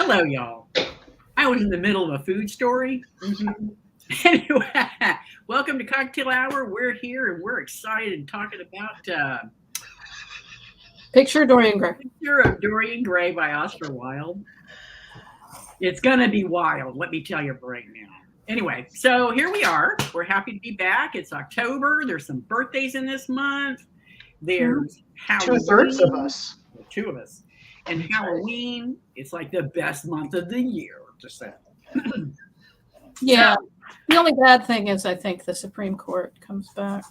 Hello, y'all. I was in the middle of a food story. Anyway, welcome to Cocktail Hour. We're here and we're excited talking about Picture of Dorian Gray. Picture of Dorian Gray by Oscar Wilde. It's going to be wild, let me tell you right now. Anyway, so here we are. We're happy to be back. It's October. There's some birthdays in this month. There's Halloween. 2/3 of us. Two of us. And Halloween, it's like the best month of the year, just saying. Yeah. The only bad thing is I think the Supreme Court comes back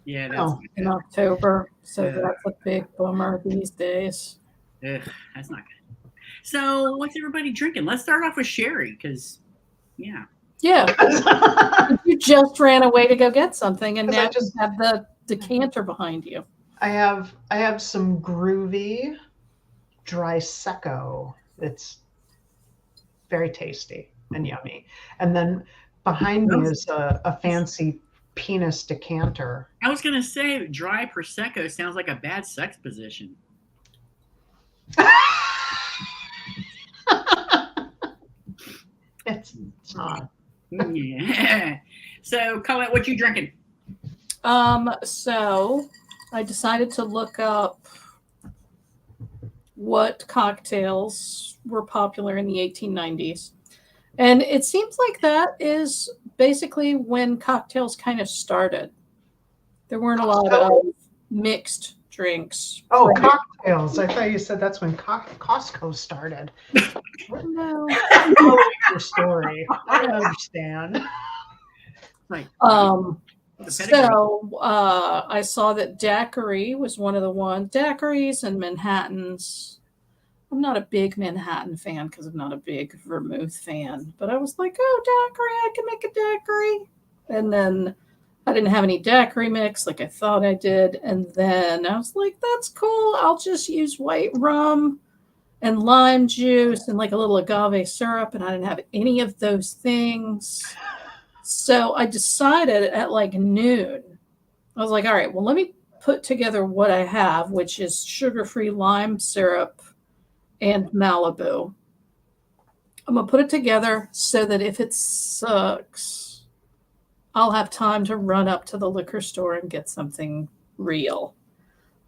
Yeah, that's in October. So Yeah. that's a big bummer these days. that's not good. So what's everybody drinking? Let's start off with sherry, because Yeah. You just ran away to go get something and now you have the decanter behind you. I have some groovy dry secco. It's very tasty and yummy. And then behind me is a fancy penis decanter. I was gonna say dry prosecco sounds like a bad sex position. It's not. Yeah. So Colette, what you drinking? So I decided to look up what cocktails were popular in the 1890s. And it seems like that is basically when cocktails kind of started. There weren't a lot of mixed drinks. Oh, cocktails. I thought you said that's when Costco started. No. I'm following your story. I understand. Like So I saw that daiquiri was one of the ones. Daiquiris and Manhattans. I'm not a big Manhattan fan because I'm not a big vermouth fan. But I was like, oh, daiquiri, I can make a daiquiri. And then I didn't have any daiquiri mix like I thought I did. And then I was like, that's cool. I'll just use white rum and lime juice and like a little agave syrup. And I didn't have any of those things. So I decided at like noon, I was like, all right, well, let me put together what I have, which is sugar-free lime syrup and Malibu. I'm going to put it together so that if it sucks, I'll have time to run up to the liquor store and get something real.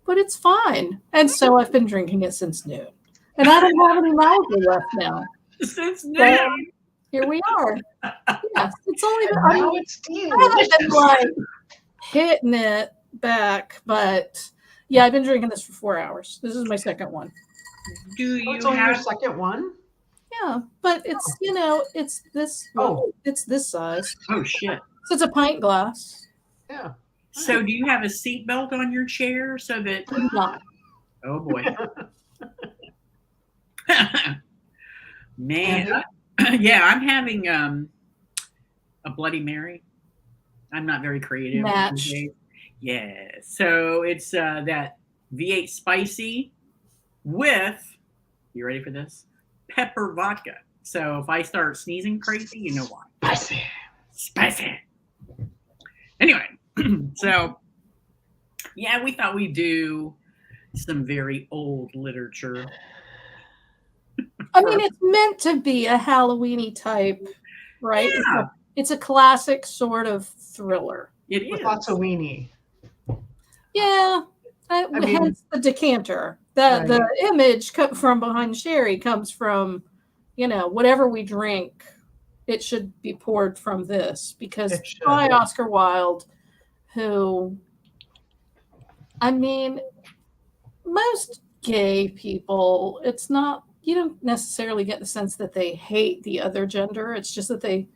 But it's fine. And so I've been drinking it since noon. And I don't have any Malibu left now. since noon. So, here we are. Yes, it's only been, Now it's I haven't been like hitting it back, but yeah, I've been drinking this for 4 hours. This is my second one. Do you It's only your have second one? Yeah, but it's it's this it's this size. oh shit. So it's a pint glass. Yeah. So do you have a seatbelt on your chair so that Not. oh boy. Man. Yeah, I'm having a Bloody Mary. I'm not very creative. Match. Yeah. So it's that V8 spicy with, you ready for this? Pepper vodka. So if I start sneezing crazy, you know why. Spicy. Anyway, so yeah, we thought we'd do some very old literature. I mean, it's meant to be a Halloweeny type, right? Yeah. It's a classic sort of thriller. It With is. lots of weenie. Yeah. mean- Hence the decanter. The image from behind Sherry comes from, whatever we drink, it should be poured from this because It should. by Oscar Wilde, who, I mean, most gay people, it's not, you don't necessarily get the sense that they hate the other gender. It's just that they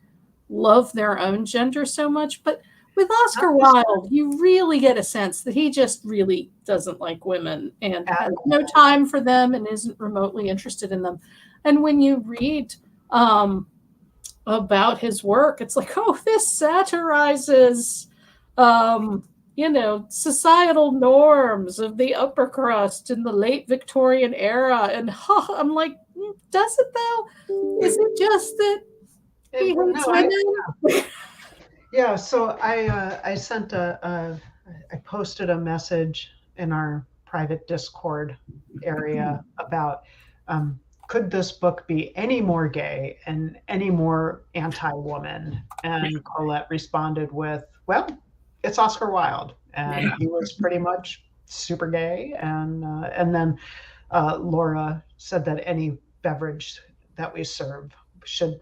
love their own gender so much. But with Oscar Wilde, you really get a sense that he just really doesn't like women and has no time for them and isn't remotely interested in them. And when you read about his work, it's like, oh, this satirizes, societal norms of the upper crust in the late Victorian era. And I'm like, does it though? Is it just that he hates women? Yeah, so I sent I posted a message in our private Discord area about could this book be any more gay and any more anti-woman? And Colette responded with, well, it's Oscar Wilde, and he was pretty much super gay. And then Laura said that any beverage that we serve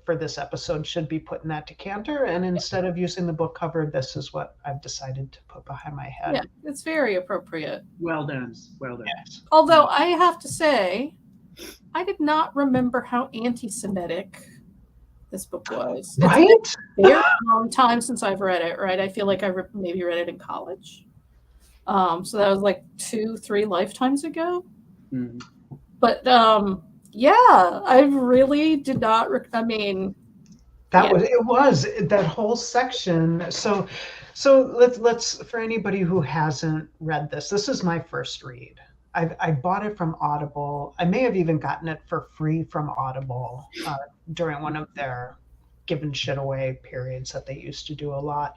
for this episode should be put in that decanter, and instead of using the book cover, this is what I've decided to put behind my head. Yeah, it's very appropriate. Well done. Yes. Although I have to say, I did not remember how anti-Semitic this book was. Right? It's been a very long time since I've read it, right? I feel like I maybe read it in college. So that was like 2-3 lifetimes ago. Mm-hmm. But yeah, I really did not. It was that whole section. So let's for anybody who hasn't read this. This is my first read. I bought it from Audible. I may have even gotten it for free from Audible during one of their giving shit away periods that they used to do a lot.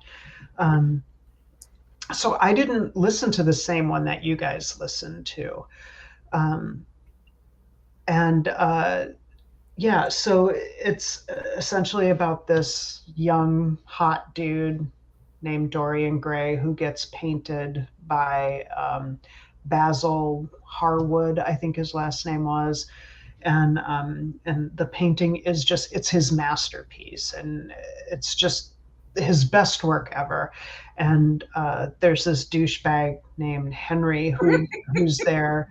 So I didn't listen to the same one that you guys listened to. Yeah, so it's essentially about this young, hot dude named Dorian Gray who gets painted by Basil Harwood, I think his last name was. And the painting is just, it's his masterpiece. And it's just his best work ever. And there's this douchebag named Henry who's there,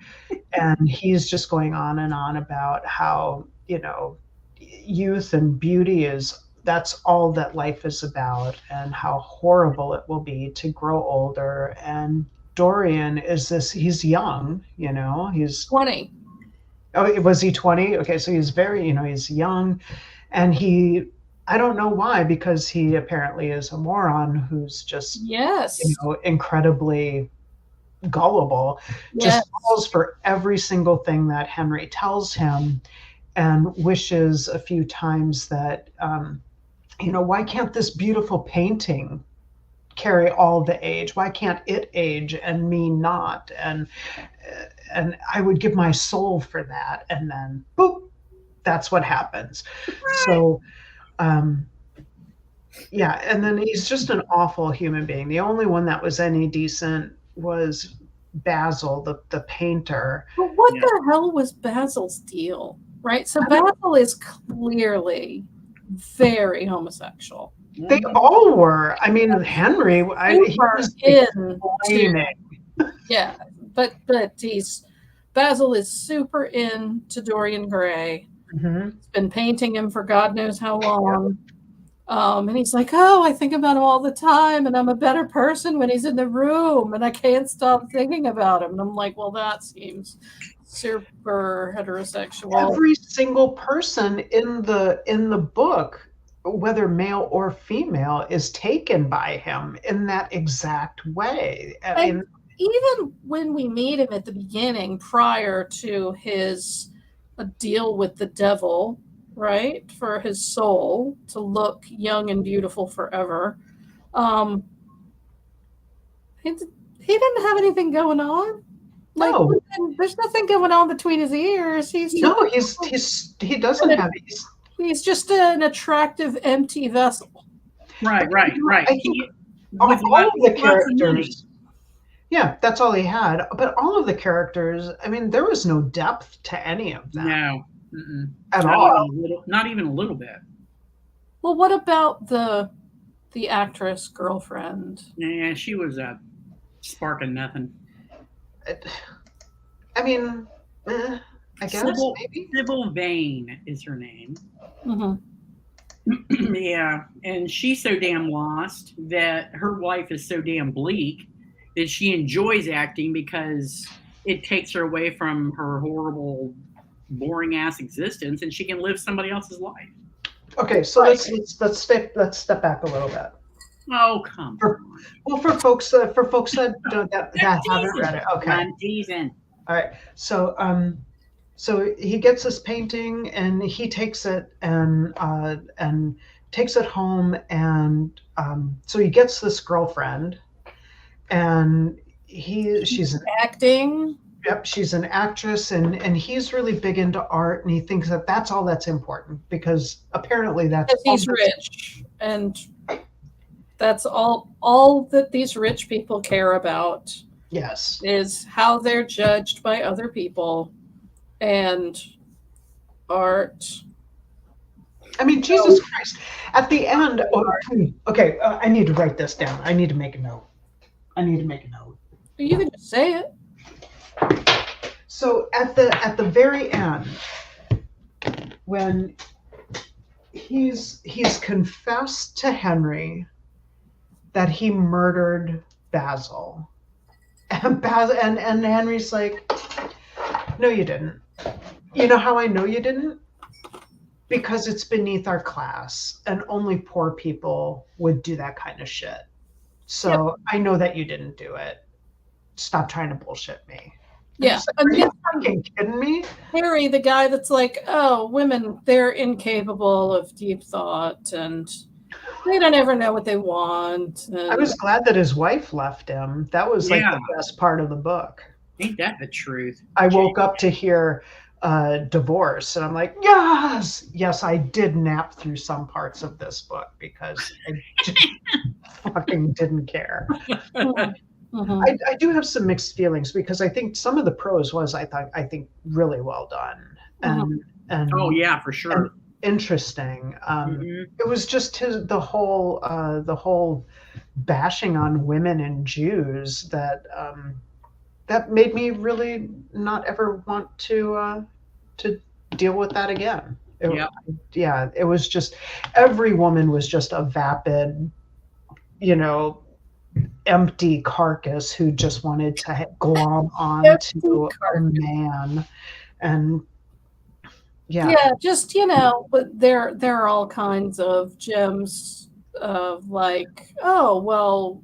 and he's just going on and on about how, youth and beauty that's all that life is about, and how horrible it will be to grow older. And Dorian he's young, he's 20. Oh, was he 20? Okay, so he's very, he's young, and I don't know why, because he apparently is a moron who's just, incredibly gullible, just falls for every single thing that Henry tells him, and wishes a few times that, why can't this beautiful painting carry all the age? Why can't it age and me not? And I would give my soul for that. And then, boop, that's what happens. So, yeah, and then he's just an awful human being. The only one that was any decent was Basil, the painter. But what the hell was Basil's deal? Right? So Basil is clearly very homosexual. They all were. I mean, Henry, he was flaming. Yeah, but Basil is super into Dorian Gray. Mm-hmm. He's been painting him for God knows how long. And he's like, oh, I think about him all the time, and I'm a better person when he's in the room, and I can't stop thinking about him. And I'm like, well, that seems super heterosexual. Every single person in the book, whether male or female, is taken by him in that exact way. I mean, even when we meet him at the beginning, prior to his deal with the devil, right, for his soul to look young and beautiful forever, he didn't have anything going on. Like, no, there's nothing going on between his ears. He doesn't have. He's just an attractive empty vessel. Right. All of the characters. Yeah, that's all he had. But all of the characters, I mean, there was no depth to any of them. No. At all. Not even a little bit. Well, what about the actress girlfriend? Yeah, she was a spark of nothing. I mean, I guess maybe. Sybil Vane is her name. Mm-hmm. Yeah, and she's so damn lost that her life is so damn bleak that she enjoys acting because it takes her away from her horrible, boring ass existence, and she can live somebody else's life. Okay, so let's step back a little bit. Oh, come on. Well, for folks that haven't read it, okay. I'm teasing. All right. So he gets this painting, and he takes it and takes it home, and so he gets this girlfriend, and she's acting. Yep, she's an actress, and he's really big into art, and he thinks that that's all that's important because apparently that's Because he's rich, and that's all that these rich people care about Yes. is how they're judged by other people and art. I mean, Jesus Christ. At the end, okay, I need to write this down. I need to make a note. You can just say it. So at the very end, when he's confessed to Henry that he murdered Basil, and Henry's like, no, you didn't. You know how I know you didn't? Because it's beneath our class, and only poor people would do that kind of shit. So I know that you didn't do it. Stop trying to bullshit me. Yeah. Like, are you fucking kidding me? Harry, the guy that's like, oh, women, they're incapable of deep thought and they don't ever know what they want. And I was glad that his wife left him. That was like the best part of the book. Ain't that the truth? I woke up to hear divorce, and I'm like, yes, I did nap through some parts of this book because I just fucking didn't care. Mhm. I do have some mixed feelings because I think some of the prose was I think really well done and Oh yeah, for sure. Interesting. It was just the whole bashing on women and Jews that made me really not ever want to deal with that again. It was just every woman was just a vapid, empty carcass who just wanted to glom on to a man. And just but there are all kinds of gems of like, oh well,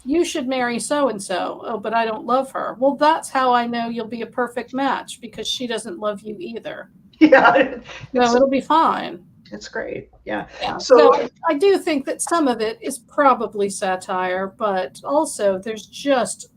you should marry so and so. Oh, but I don't love her. Well, that's how I know you'll be a perfect match because she doesn't love you either. Yeah, no, it'll be fine. It's great. Yeah. So I do think that some of it is probably satire, but also there's just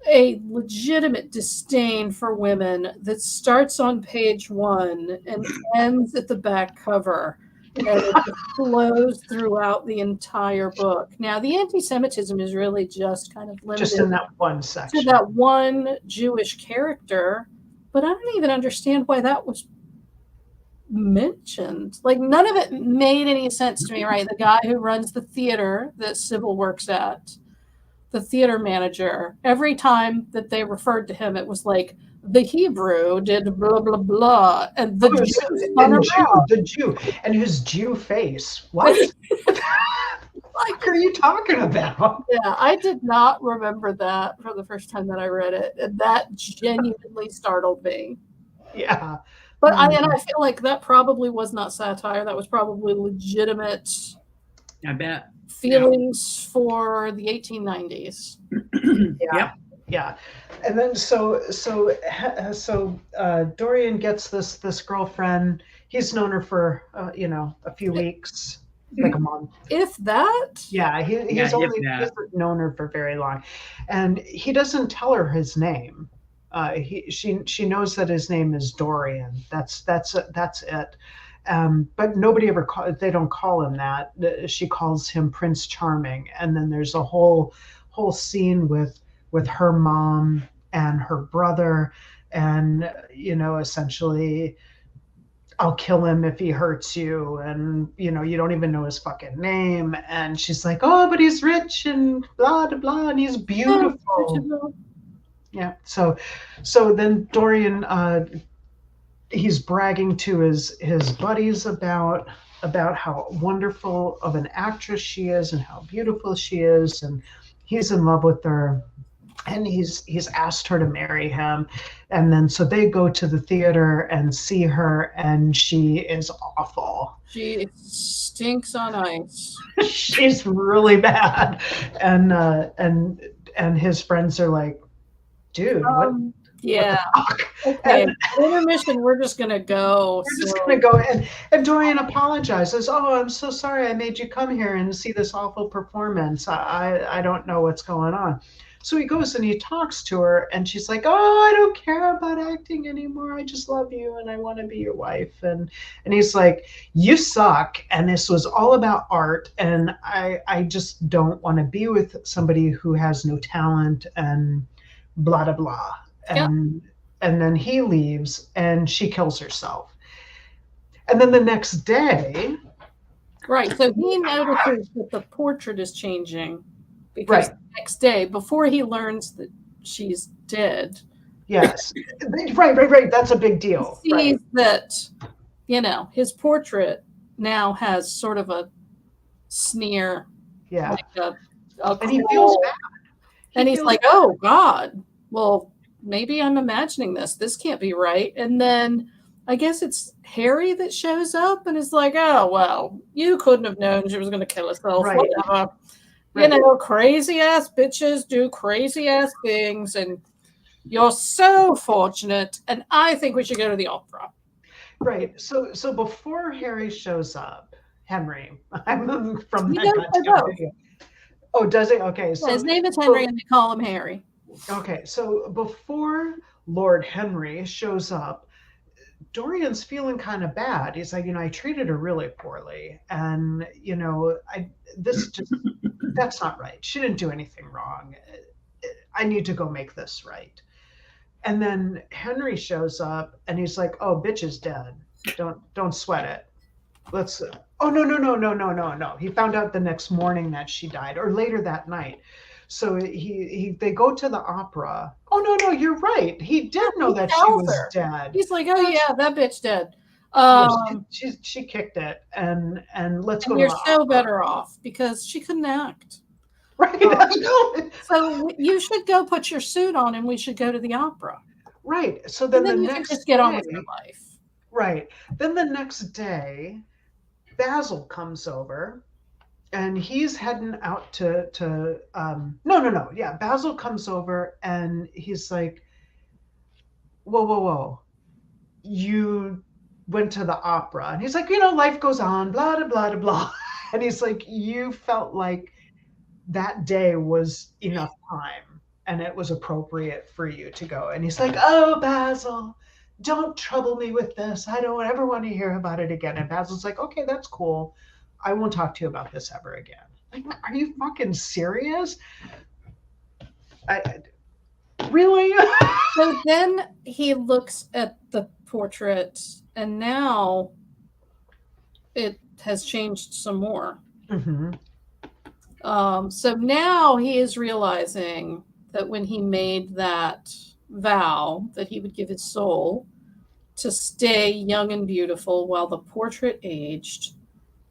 a legitimate disdain for women that starts on page 1 and ends at the back cover. And it flows throughout the entire book. Now, the anti-Semitism is really just kind of limited just in that one section. To that one Jewish character, but I don't even understand why that was mentioned. Like, none of it made any sense to me, right? The guy who runs the theater that Sybil works at, the theater manager, every time that they referred to him, it was like, the Hebrew did blah, blah, blah, and the Jew, and his Jew face. What? What are you talking about? Yeah, I did not remember that for the first time that I read it, and that genuinely startled me. Yeah. But I feel like that probably was not satire. That was probably legitimate. I bet. Feelings for the 1890s. Yeah. And then so Dorian gets this girlfriend. He's known her for a few weeks, like a month, if that. Yeah, he hasn't known her for very long, and he doesn't tell her his name. She knows that his name is Dorian. That's it. But nobody ever they don't call him that. She calls him Prince Charming, and then there's a whole scene with her mom and her brother, and essentially, I'll kill him if he hurts you, and you don't even know his fucking name. And she's like, oh, but he's rich and blah blah blah, and he's beautiful. Yeah. So then Dorian, he's bragging to his buddies about how wonderful of an actress she is and how beautiful she is, and he's in love with her, and he's asked her to marry him. And then so they go to the theater and see her, and she is awful. She stinks on ice. She's really bad. And his friends are like, dude, what? Yeah. What the fuck? Okay. Intermission, we're just gonna go. We're just gonna go. And Dorian apologizes. Oh, I'm so sorry I made you come here and see this awful performance. I don't know what's going on. So he goes and he talks to her, and she's like, "Oh, I don't care about acting anymore. I just love you, and I want to be your wife." And he's like, "You suck, and this was all about art, and I just don't want to be with somebody who has no talent and blah blah blah." Yeah. And then he leaves, and she kills herself. And then the next day, Right. So he notices that the portrait is changing because right. the next day, before he learns that she's dead, Yes. Right. That's a big deal. he Right. sees that, his portrait now has sort of a sneer, Yeah. like a And he feels bad. and he's like, "Oh God, well, maybe I'm imagining this. This can't be right." And then I guess it's Harry that shows up and is like, "Oh well, you couldn't have known she was going to kill herself. Right. Whatever. Right. Crazy ass bitches do crazy ass things, and you're so fortunate. And I think we should go to the opera." Right. So before Harry shows up, Henry, I'm from He that does goddamn both. video. Oh, does it? Okay. So His name is Henry, and they call him Harry. okay. So before Lord Henry shows up, Dorian's feeling kind of bad. He's like, I treated her really poorly, and that's not right. She didn't do anything wrong. I need to go make this right. And then Henry shows up, and he's like, "Oh, bitch is dead. Don't sweat it. Let's." Oh no. He found out the next morning that she died, or later that night. So they go to the opera. Oh no, you're right. He did know that she was dead. He's like, "Oh yeah, that bitch dead." She kicked it, and let's go. You're to the so opera. better off because she couldn't act. Right. So you should go put your suit on, and we should go to the opera. Right. So then you next can just get on with your life. Right. Then the next day, Basil comes over, and he's heading out to no. Yeah, Basil comes over, and he's like, whoa. You went to the opera. And he's like, life goes on, blah, blah, blah, blah. And he's like, you felt like that day was enough time and it was appropriate for you to go. And he's like, "Oh, Basil, don't trouble me with this. I don't ever want to hear about it again." And Basil's like, "Okay, that's cool. I won't talk to you about this ever again." Like, are you fucking serious? Really? So then he looks at the portrait, and now it has changed some more. Mm-hmm. So now he is realizing that when he made that vow that he would give his soul to stay young and beautiful while the portrait aged,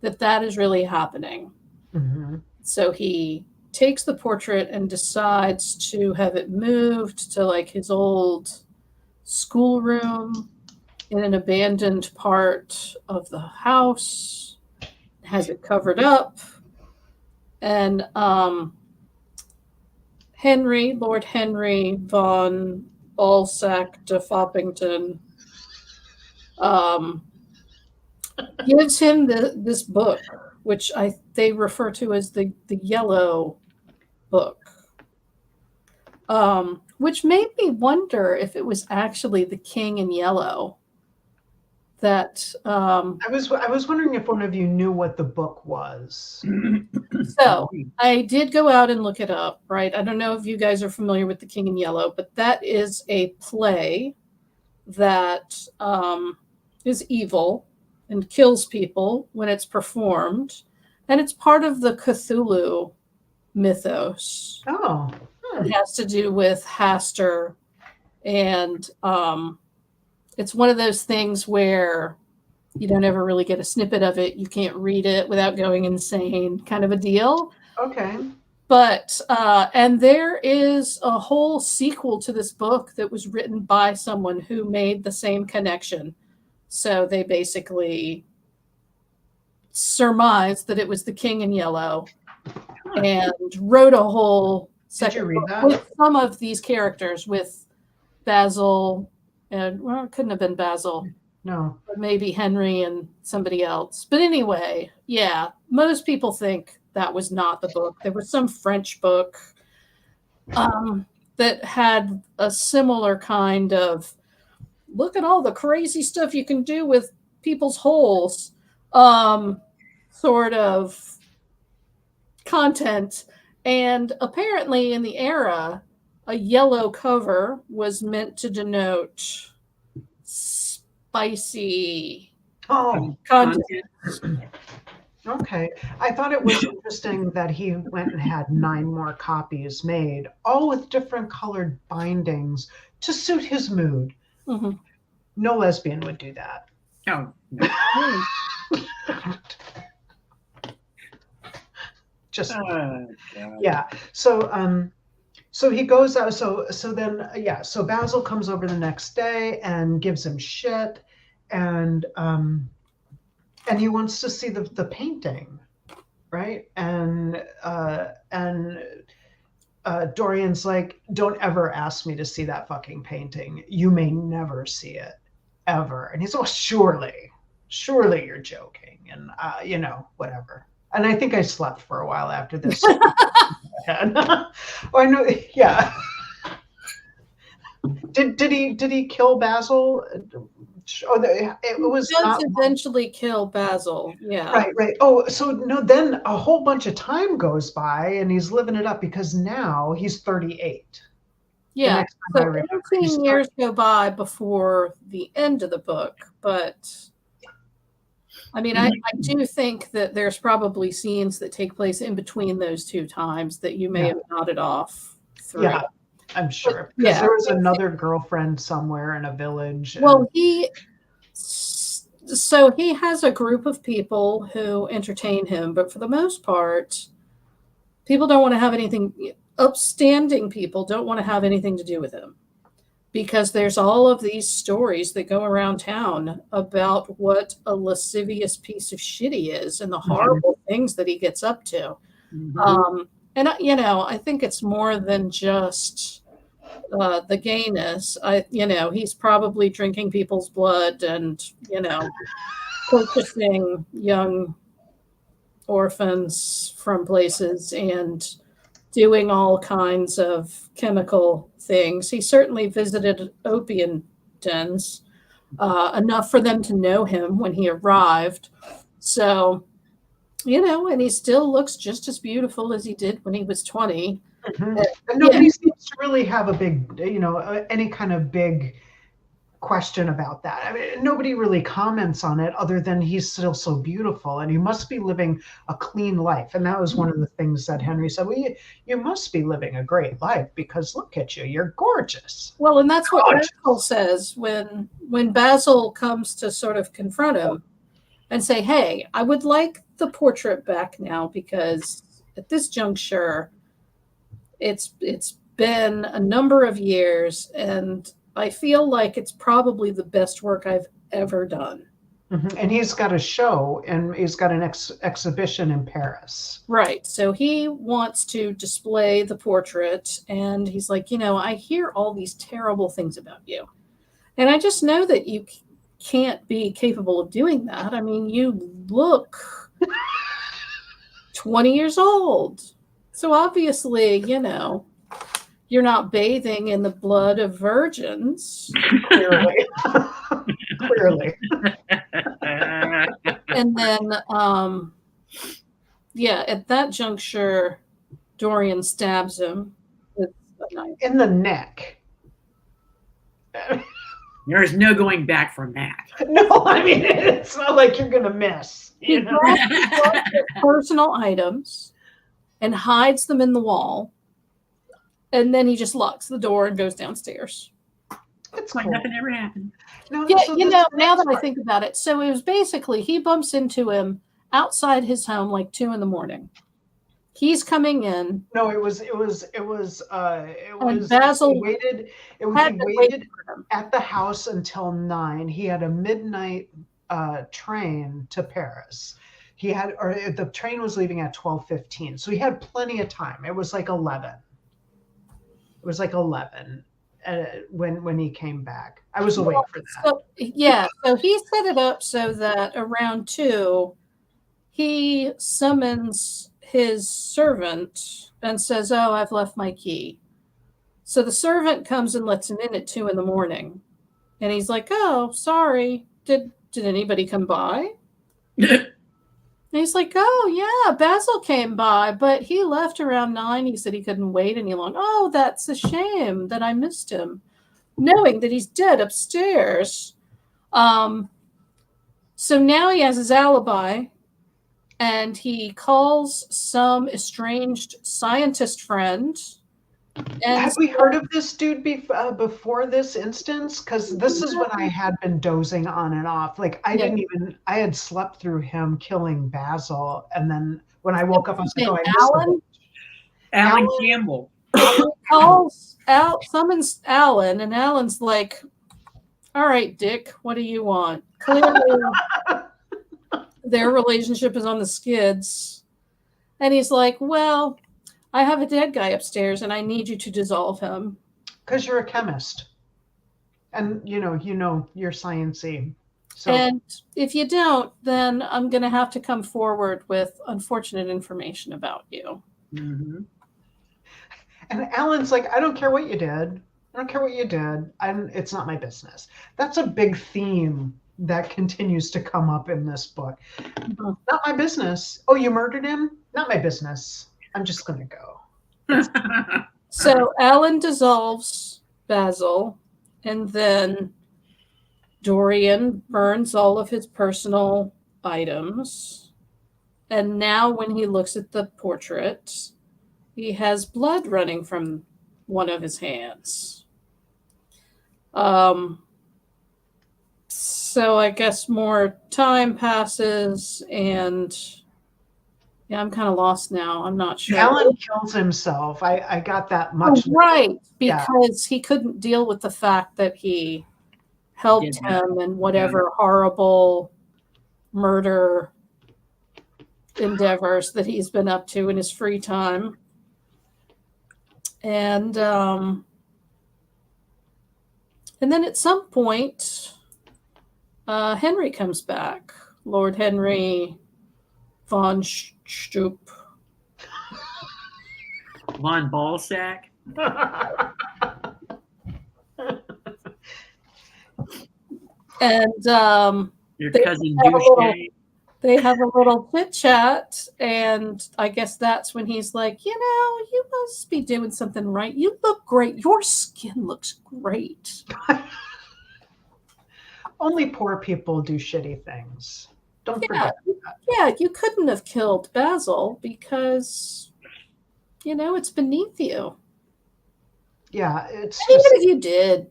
that is really happening. Mm-hmm. So he takes the portrait and decides to have it moved to like his old schoolroom in an abandoned part of the house, has it covered up. And Lord Henry von Balzac de Foppington gives him this book, which they refer to as the Yellow Book, which made me wonder if it was actually the King in Yellow. That I was wondering if one of you knew what the book was. So I did go out and look it up, right? I don't know if you guys are familiar with The King in Yellow, but that is a play that is evil and kills people when it's performed. And it's part of the Cthulhu mythos. Oh. It has to do with Hastur. And it's one of those things where you don't ever really get a snippet of it. You can't read it without going insane, kind of a deal. Okay. But, and there is a whole sequel to this book that was written by someone who made the same connection. So they basically surmised that it was the King in Yellow and wrote a whole second book with some of these characters, with Basil, and well, it couldn't have been Basil. No. Or maybe Henry and somebody else. But anyway, yeah, most people think that was not the book. There was some French book that had a similar kind of look at all the crazy stuff you can do with people's holes sort of content. And apparently, in the era, a yellow cover was meant to denote spicy Oh, content. okay. I thought it was interesting that he went and had 9 more copies made, all with different colored bindings to suit his mood. Mhm. No lesbian would do that. Oh, no. Just Oh, God. yeah. So he goes out. So then yeah. So Basil comes over the next day and gives him shit, and he wants to see the painting, right? And Dorian's like, don't ever ask me to see that fucking painting. You may never see it ever. And he's, oh, surely you're joking, and whatever. And I think I slept for a while after this. Oh, I know. Yeah. Did he kill Basil? Oh, it was He does not eventually kill Basil. Yeah. right. Oh, so no, then a whole bunch of time goes by and he's living it up because now he's 38. Yeah. next time I So remember, he's 18 years go by before the end of the book, but I mean, I do think that there's probably scenes that take place in between those two times that you may have nodded off through. Yeah, I'm sure. Because there was another girlfriend somewhere in a village. Well, he has a group of people who entertain him, but for the most part, people don't want to have anything, upstanding people don't want to have anything to do with him. Because there's all of these stories that go around town about what a lascivious piece of shit he is and the horrible things that he gets up to. And, I think it's more than just the gayness. He's probably drinking people's blood and, purchasing young orphans from places and doing all kinds of chemical things. He certainly visited opium dens, enough for them to know him when he arrived. So, and he still looks just as beautiful as he did when he was 20. And nobody seems to really have a big, any kind of big question about that. I mean, nobody really comments on it other than he's still so beautiful and he must be living a clean life. And that was one of the things that Henry said, well, you must be living a great life because look at you, you're gorgeous. Well, and that's what Basil says when Basil comes to sort of confront him and say, hey, I would like the portrait back now because at this juncture, it's been a number of years and I feel like it's probably the best work I've ever done. And he's got a show and he's got an exhibition in Paris. Right. So he wants to display the portrait and he's like, I hear all these terrible things about you. And I just know that you can't be capable of doing that. I mean, you look 20 years old. So obviously, you're not bathing in the blood of virgins. Clearly. Clearly. And then, at that juncture, Dorian stabs him with a knife. In the neck. There's no going back from that. No, I mean, it's not like you're going to miss. He grabs his personal items and hides them in the wall. And then he just locks the door and goes downstairs. It's like cool. nothing ever happened. No, Yeah, so now that I think about it, so it was basically he bumps into him outside his home like 2 a.m. He's coming in. No, it was Basil he waited at the house until 9. He had a midnight train to Paris. The train was leaving at 12:15, so he had plenty of time. It was like 11. It was like 11 when he came back. I was awake for that. So he set it up so that around 2, he summons his servant and says, "Oh, I've left my key." So the servant comes and lets him in at 2 a.m. And he's like, "Oh, sorry. Did anybody come by?" And he's like, "Oh, yeah, Basil came by, but he left around 9. He said he couldn't wait any longer." "Oh, that's a shame that I missed him, knowing that he's dead upstairs." So now he has his alibi, and he calls some estranged scientist friend. And Have we heard of this dude before this instance? Because this is when I had been dozing on and off. Like I had slept through him killing Basil, and then when I woke up, I was like, "Oh, I missed Alan Campbell. summons Alan, and Alan's like, "All right, Dick, what do you want?" Clearly, their relationship is on the skids. And he's like, "Well, I have a dead guy upstairs, and I need you to dissolve him." Because you're a chemist, and you're sciencey. So. And if you don't, then I'm going to have to come forward with unfortunate information about you. Mm-hmm. And Alan's like, "I don't care what you did. I don't care what you did. It's not my business." That's a big theme that continues to come up in this book. Mm-hmm. Not my business. Oh, you murdered him? Not my business. I'm just going to go. So Alan dissolves Basil, and then Dorian burns all of his personal items. And now when he looks at the portrait, he has blood running from one of his hands. So I guess more time passes, and yeah, I'm kind of lost now. I'm not sure. Alan kills himself. I got that much. Oh, right, because he couldn't deal with the fact that he helped him in whatever horrible murder endeavors that he's been up to in his free time. And then at some point, Henry comes back. Lord Henry von Stoop. Von Ballsack. And your cousin douchebag. They have a little chit chat, and I guess that's when he's like, "You must be doing something right. You look great. Your skin looks great." Only poor people do shitty things. Don't forget that. Yeah, you couldn't have killed Basil because, it's beneath you. Yeah, it's even if you did,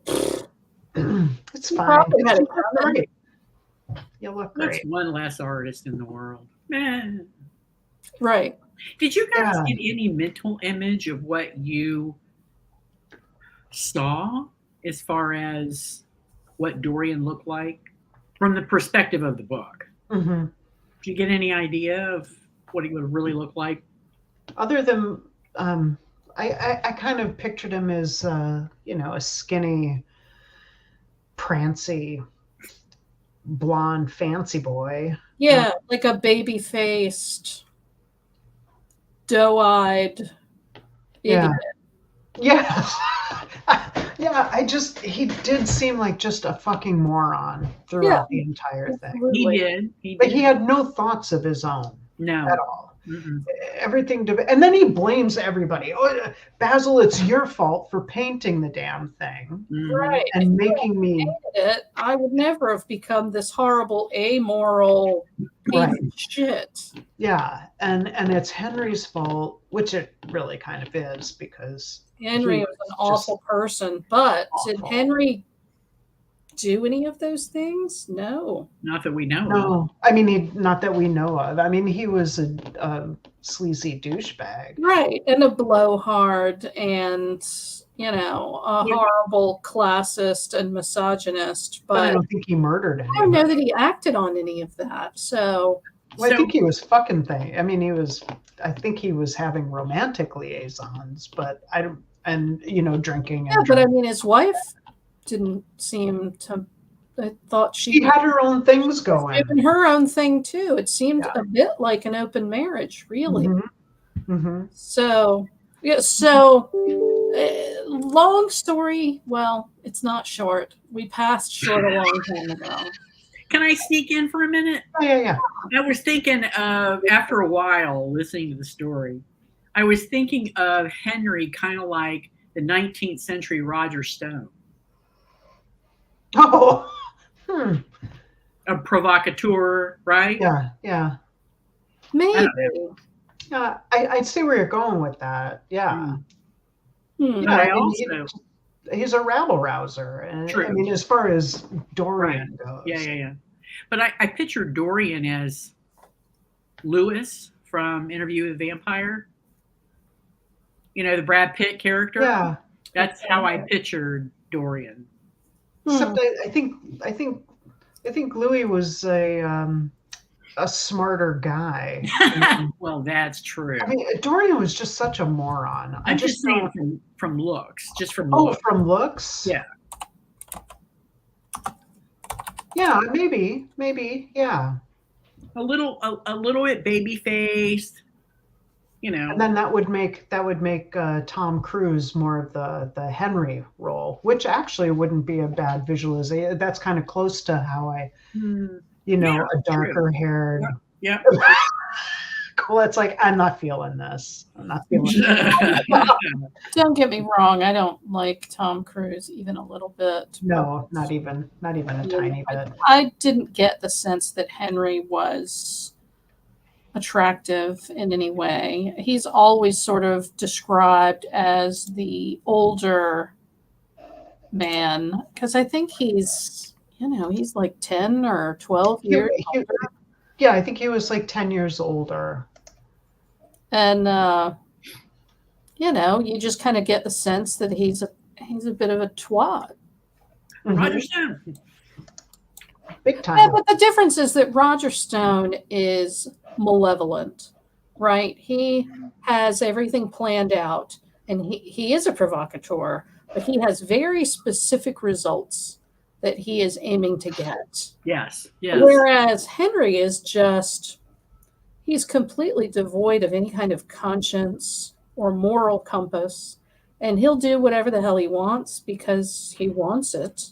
it's fine. It's great. You look great. That's one less artist in the world. Man. Right. Did you guys get any mental image of what you saw as far as what Dorian looked like from the perspective of the book? Mm-hmm. Did you get any idea of what he would really look like? Other than, I kind of pictured him as, a skinny, prancy, blonde, fancy boy. Yeah, like a baby-faced, doe-eyed idiot. Yeah. Yeah, he did seem like just a fucking moron throughout the entire thing. He did. But he had no thoughts of his own. No. At all. Mm-mm. Everything and then he blames everybody. "Oh, Basil, it's your fault for painting the damn thing." Mm-hmm. Right. And making me it, I would never have become this horrible, amoral piece of shit. Yeah, and it's Henry's fault, which it really kind of is, because Henry was an awful person, but did Henry do any of those things? No. Not that we know of. No, I mean, not that we know of. I mean, he was a sleazy douchebag. Right, and a blowhard, and, a horrible classist and misogynist. But I don't think he murdered anyone. I don't know that he acted on any of that, so... Well, I think he was fucking thing. I mean, I think he was having romantic liaisons, but drinking. Yeah, but I mean, his wife didn't seem to. I thought she had her own things going. Doing her own thing too. It seemed a bit like an open marriage, really. Mm-hmm. Mm-hmm. So long story. Well, it's not short. We passed short a long time ago. Can I sneak in for a minute? Oh, yeah. I was thinking of, after a while listening to the story, I was thinking of Henry kind of like the 19th century Roger Stone, Oh, a provocateur, right? yeah. Maybe. Yeah, I see where you're going with that. Yeah. Hmm. But I I mean, also, he's a rabble rouser. And True. I mean, as far as Dorian goes. yeah. But I picture Dorian as Lewis from Interview with the Vampire. You know, the Brad Pitt character. Yeah. That's how I pictured Dorian. Except I think Louis was a smarter guy. Well, that's true. I mean, Dorian was just such a moron. I'm just saying from looks, just from Oh, looks. from looks? Yeah. Yeah, maybe, yeah. A little bit baby faced, you know. And then that would make Tom Cruise more of the Henry role, which actually wouldn't be a bad visualization. That's kind of close to how I, a darker haired. Yeah. Well, it's like, I'm not feeling this. I'm not feeling it. Don't get me wrong. I don't like Tom Cruise even a little bit. No, not even a tiny bit. I didn't get the sense that Henry was attractive in any way. He's always sort of described as the older man, because I think he's like 10 or 12 years older. Yeah, I think he was like 10 years older. And you just kind of get the sense that he's a bit of a twat. Roger Stone. Big time. Yeah, but the difference is that Roger Stone is malevolent, right? He has everything planned out, and he is a provocateur, but he has very specific results that he is aiming to get. Yes. Whereas Henry is he's completely devoid of any kind of conscience or moral compass, and he'll do whatever the hell he wants because he wants it,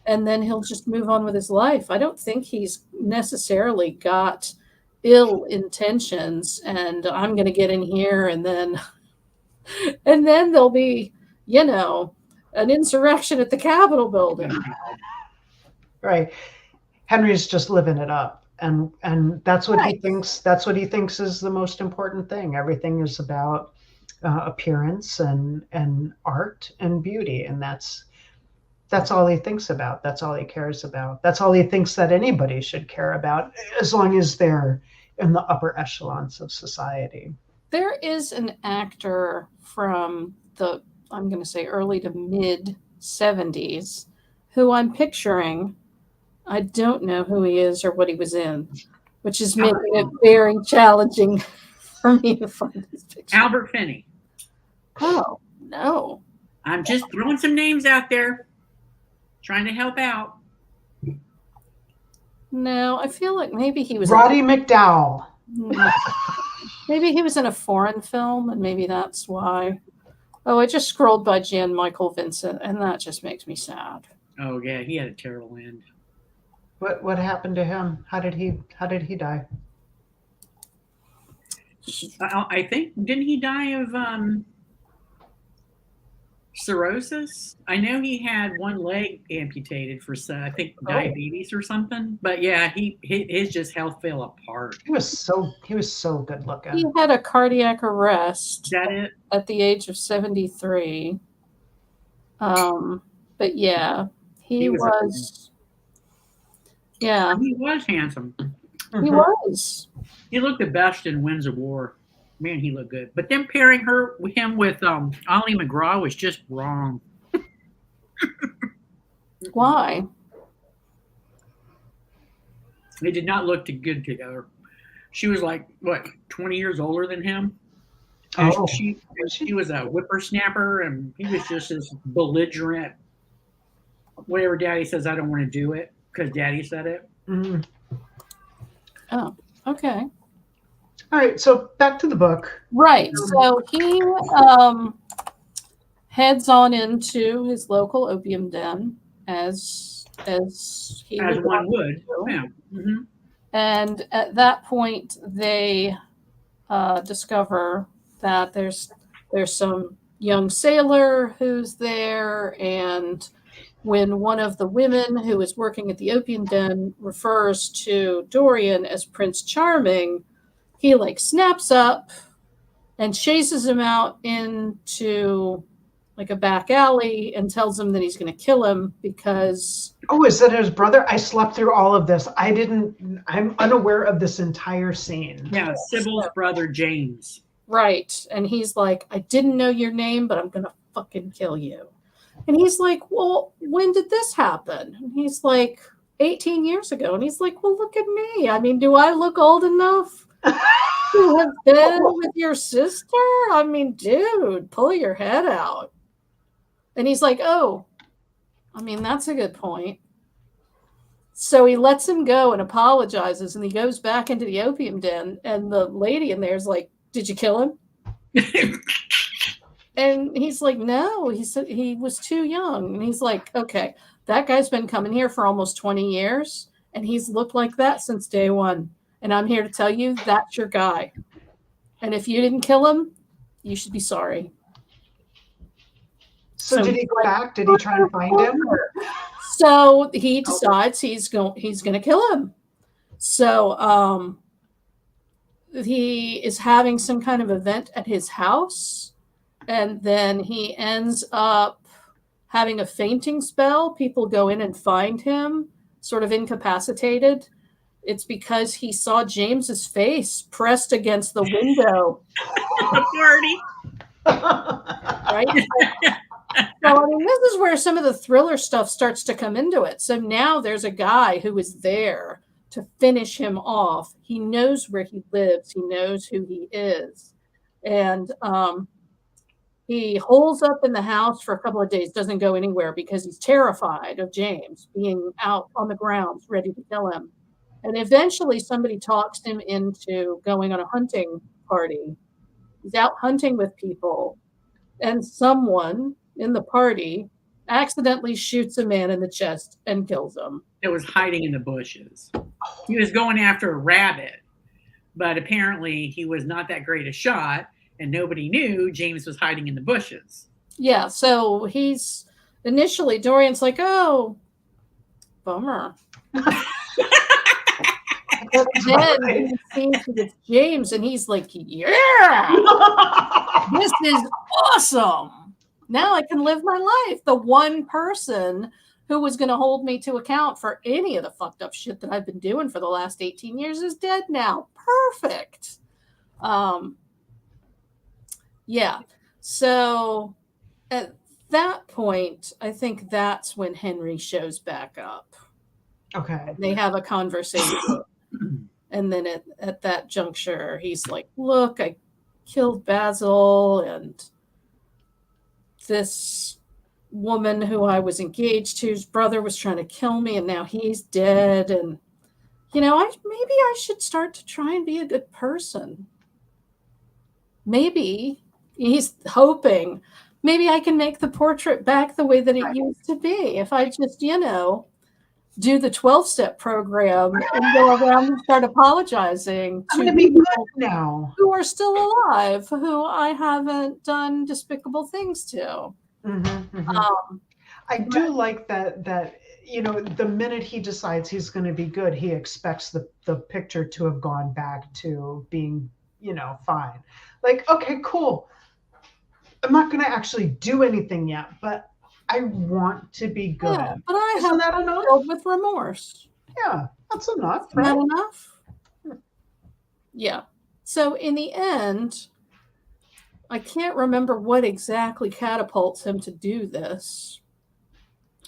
and then he'll just move on with his life. I don't think he's necessarily got ill intentions and I'm going to get in here and then there'll be, an insurrection at the Capitol building. Right. Henry's just living it up. And that's what he thinks is the most important thing. Everything is about appearance and art and beauty. And that's all he thinks about. That's all he cares about. That's all he thinks that anybody should care about, as long as they're in the upper echelons of society. There is an actor from the, I'm going to say early to mid 70s, who I'm picturing. I don't know who he is or what he was in, which is making it very challenging for me to find this picture. Albert Finney. Oh, no. I'm just throwing some names out there, trying to help out. No, I feel like maybe he was Roddy McDowell. Maybe he was in a foreign film, and maybe that's why. Oh, I just scrolled by Jan Michael Vincent, and that just makes me sad. Oh yeah, he had a terrible end. What happened to him? How did he die? I think, didn't he die of cirrhosis? I know he had one leg amputated for I think diabetes or something. But yeah, his just health fell apart. He was so good looking. He had a cardiac arrest. Is that it? At the age of 73. But yeah, he was yeah. He was handsome. He was. He looked the best in Winds of War. Man, he looked good. But then pairing him with Ollie McGraw was just wrong. Why? They did not look too good together. She was like, what, 20 years older than him? And she was a whippersnapper, and he was just this belligerent, whatever Daddy says, I don't want to do it, because Daddy said it. Mm-hmm. Oh, okay. All right, so back to the book. Right. So heads on into his local opium den as he As would one want would. to. Yeah. Hmm. And at that point, they discover that there's some young sailor who's there, and when one of the women who is working at the opium den refers to Dorian as Prince Charming, he like snaps up and chases him out into like a back alley and tells him that he's going to kill him because Oh, is that his brother? I slept through all of this. I'm unaware of this entire scene. Yeah, Sybil's brother James. right. And he's like, I didn't know your name, but I'm going to fucking kill you. And he's like, well, when did this happen? And he's like, 18 years ago. And he's like, well, look at me. I mean, do I look old enough to have been with your sister? I mean, dude, pull your head out. And he's like, oh, I mean, that's a good point. So he lets him go and apologizes, and he goes back into the opium den, and the lady in there is like, did you kill him? And he's like, no, he said he was too young. And he's like, okay, that guy's been coming here for almost 20 years, and he's looked like that since day one. And I'm here to tell you that's your guy. And if you didn't kill him, you should be sorry. So did he go back? Did he try to find him? So he decides he's going to kill him. So he is having some kind of event at his house, and then he ends up having a fainting spell. People go in and find him sort of incapacitated. It's because he saw James's face pressed against the window. Right? So, I mean, this is where some of the thriller stuff starts to come into it. So now there's a guy who is there to finish him off. He knows where he lives. He knows who he is. And he holes up in the house for a couple of days, doesn't go anywhere because he's terrified of James being out on the grounds ready to kill him. And eventually somebody talks him into going on a hunting party. He's out hunting with people, and someone in the party accidentally shoots a man in the chest and kills him. It was hiding in the bushes. He was going after a rabbit, but apparently he was not that great a shot, and nobody knew James was hiding in the bushes. Yeah, so he's initially, Dorian's like, oh, bummer. Then he sees it's James, and he's like, yeah, this is awesome. Now I can live my life. The one person who was going to hold me to account for any of the fucked up shit that I've been doing for the last 18 years is dead now. Perfect. Yeah. So at that point, I think that's when Henry shows back up. Okay. They have a conversation. And then at that juncture, he's like, look, I killed Basil, and this woman who I was engaged to's brother was trying to kill me, and now he's dead. And, you know, maybe I should start to try and be a good person. Maybe he's hoping, maybe I can make the portrait back the way that it used to be. If I just, you know, do the 12-step program and go around and start apologizing to people now who are still alive, who I haven't done despicable things to. Mm-hmm, mm-hmm. I do like that, you know, the minute he decides he's going to be good, he expects the picture to have gone back to being, you know, fine. Like, okay, cool. I'm not going to actually do anything yet, but I want to be good. Yeah, but I have that filled with remorse. Yeah, that's enough. Right? Not enough? Yeah. So in the end, I can't remember what exactly catapults him to do this,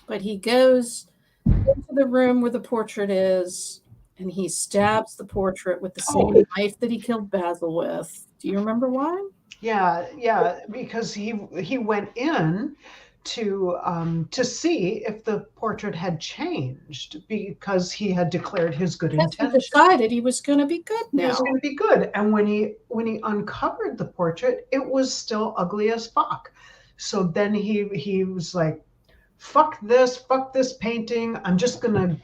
but he goes into the room where the portrait is, and he stabs the portrait with the same knife that he killed Basil with. Do you remember why? Yeah, because he went in to see if the portrait had changed, because he had declared his good intention. He decided he was going to be good now. He was going to be good, and when he uncovered the portrait, it was still ugly as fuck. So then he was like, fuck this painting. I'm just going to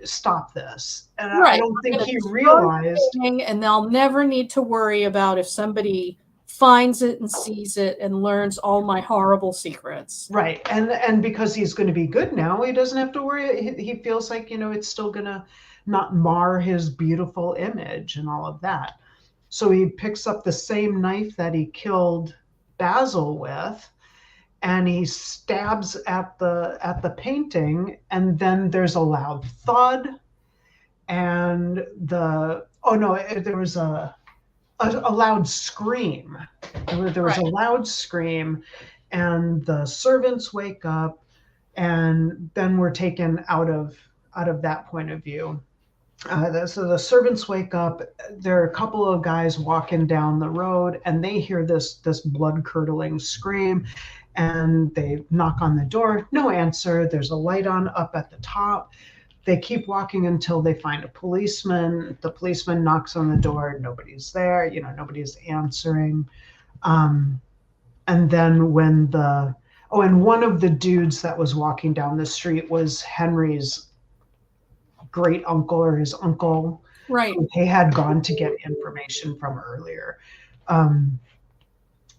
stop this. And I Right. don't think I'm he gonna destroy realized. the painting, and they'll never need to worry about if somebody finds it and sees it and learns all my horrible secrets. Right. And because he's going to be good now, he doesn't have to worry. He feels like, it's still going to not mar his beautiful image and all of that. So he picks up the same knife that he killed Basil with, and he stabs at the painting, and then there's a loud thud, and there was a loud scream. There was a loud scream, and the servants wake up, and then we're taken out of that point of view. So the servants wake up. There are a couple of guys walking down the road, and they hear this blood-curdling scream, and they knock on the door. No answer. There's a light on up at the top. They keep walking until they find a policeman. The policeman knocks on the door. Nobody's there. Nobody's answering. And then when and one of the dudes that was walking down the street was Henry's great uncle, or his uncle, right, who they had gone to get information from earlier.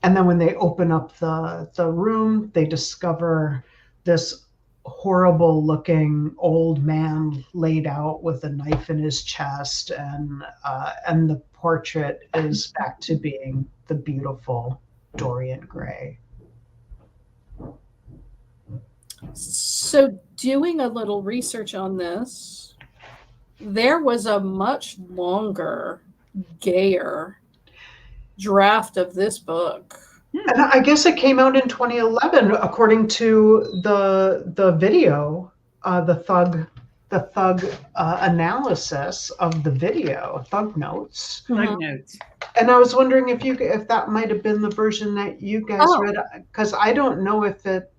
And then when they open up the room, they discover this horrible looking old man laid out with a knife in his chest, and the portrait is back to being the beautiful Dorian Gray. So doing a little research on this, there was a much longer, gayer draft of this book. And I guess it came out in 2011, according to the video, the thug analysis of the video, Thug Notes. Thug Notes. And I was wondering if that might have been the version that you guys read, because I don't know if it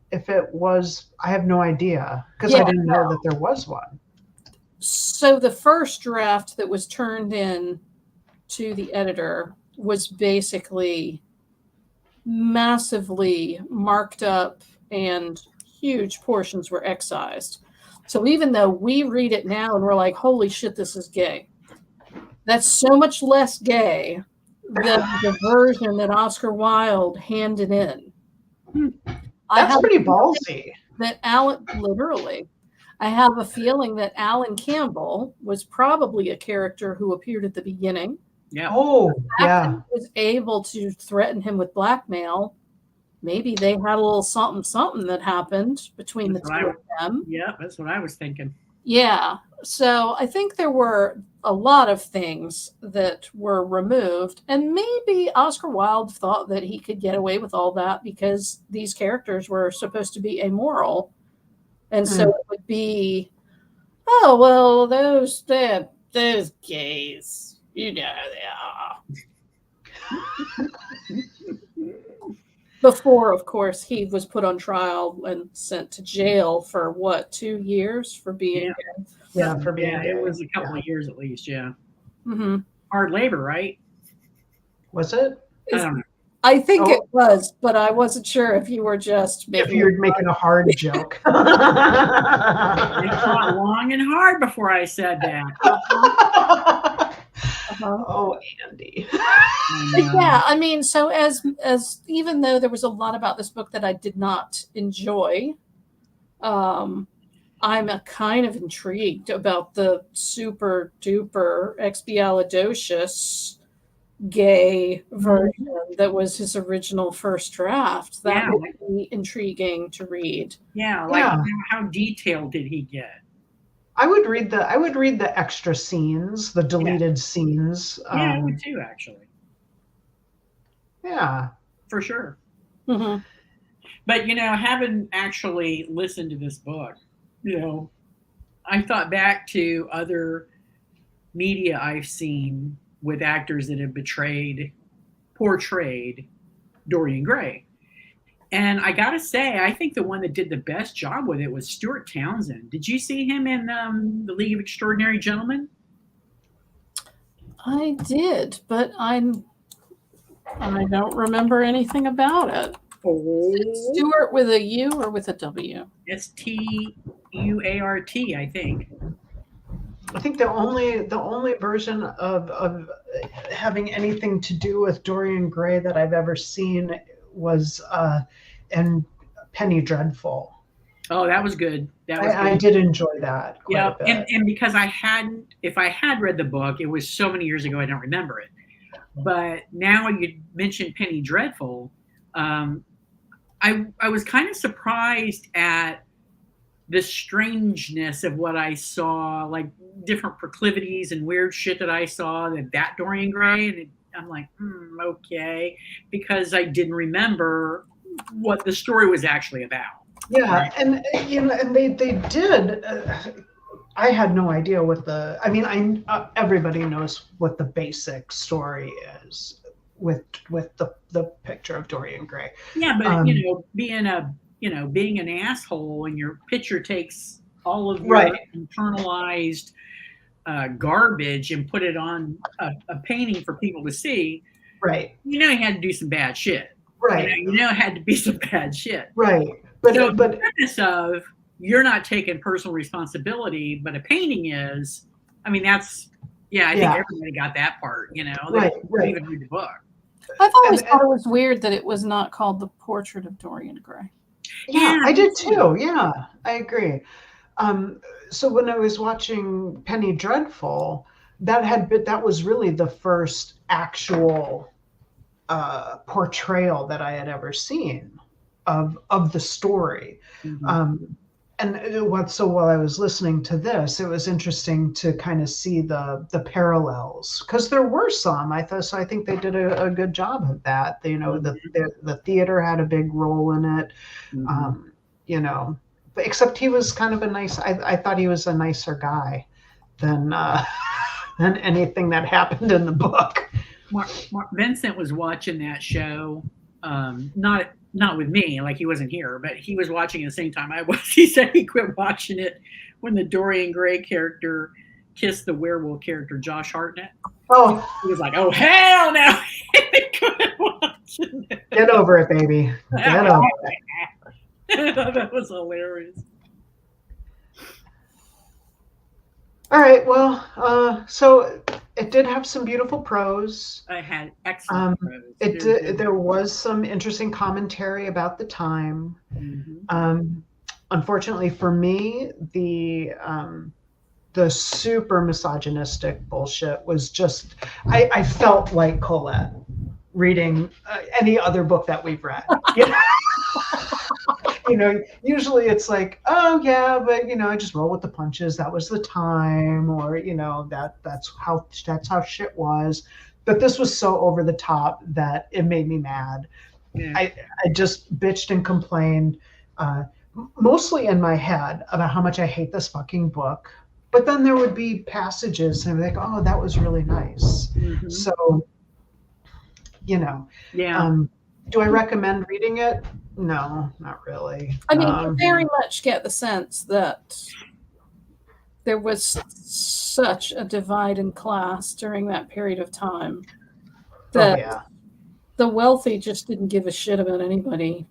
was. I have no idea, because I didn't know that there was one. So the first draft that was turned in to the editor was basically massively marked up, and huge portions were excised. So even though we read it now and we're like, holy shit, this is gay, that's so much less gay than the version that Oscar Wilde handed in. That's pretty ballsy. I have a feeling that Alan Campbell was probably a character who appeared at the beginning. Yeah. Oh, yeah. Was able to threaten him with blackmail. Maybe they had a little something that happened between the two of them. Yeah, that's what I was thinking. Yeah. So I think there were a lot of things that were removed, and maybe Oscar Wilde thought that he could get away with all that because these characters were supposed to be amoral. And so it would be, oh, well, those gays. You know they are. Before, of course, he was put on trial and sent to jail for 2 years for being gay? Yeah, for being gay. It was a couple of years at least, yeah. Mm-hmm. Hard labor, right? Was it? I don't know. I think it was, but I wasn't sure if you were just making if you're making a hard joke. I thought long and hard before I said that. Oh, Andy. Yeah, I mean, so as even though there was a lot about this book that I did not enjoy, I'm kind of intrigued about the super duper expialidocious gay version that was his original first draft. That would be intriguing to read. Yeah, how detailed did he get? I would read the extra scenes, the deleted scenes. Yeah, I would too, actually. Yeah, for sure. Mm-hmm. But having actually listened to this book, I thought back to other media I've seen with actors that have portrayed Dorian Gray. And I gotta say, I think the one that did the best job with it was Stuart Townsend. Did you see him in The League of Extraordinary Gentlemen? I did, but I don't remember anything about it. Oh, Stuart with a U or with a W? Stuart, I think. I think the only version of having anything to do with Dorian Gray that I've ever seen was in Penny Dreadful. Oh, that was good. That was good. I did enjoy that quite Yeah, a bit. and because if I had read the book, it was so many years ago, I don't remember it. But now you mentioned Penny Dreadful, I was kind of surprised at the strangeness of what I saw, like different proclivities and weird shit that I saw that Dorian Gray, and I'm like, okay, because I didn't remember what the story was actually about. Yeah, Right. and they did. I had no idea what everybody knows what the basic story is with the picture of Dorian Gray. Yeah, but being an asshole and your picture takes all of your Right. internalized garbage and put it on a painting for people to see. Right. You had to do some bad shit. Right. It had to be some bad shit. Right. But But the premise of you're not taking personal responsibility, but a painting is. I mean, I think everybody got that part. They Right. didn't even read the book. I've always thought it was weird that it was not called The Portrait of Dorian Gray. Yeah, I did too. Yeah, I agree. So when I was watching Penny Dreadful, that was really the first actual portrayal that I had ever seen of the story. Mm-hmm. So while I was listening to this, it was interesting to kind of see the parallels, because there were some. I think they did a good job of that. The theater had a big role in it. Mm-hmm. But except he was kind of I thought he was a nicer guy than anything that happened in the book. Mark Vincent was watching that show, not with me, like he wasn't here, but he was watching at the same time I was. He said he quit watching it when the Dorian Gray character kissed the werewolf character Josh Hartnett. Oh, he was like, "Oh hell no!" He quit watching it. Get over it, baby. Get over it. That was hilarious. All right. Well, so it did have some beautiful prose. I had excellent prose. There was some interesting commentary about the time. Mm-hmm. Unfortunately for me, the super misogynistic bullshit was just. I felt like Colette reading any other book that we've read. Usually it's like, oh yeah, but I just roll with the punches. That was the time, or that's how shit was. But this was so over the top that it made me mad. Yeah. I just bitched and complained, mostly in my head, about how much I hate this fucking book. But then there would be passages and I'd be like, oh, that was really nice. Mm-hmm. So, Yeah. Do I recommend reading it? No, not really. I mean, you very much get the sense that there was such a divide in class during that period of time that the wealthy just didn't give a shit about anybody.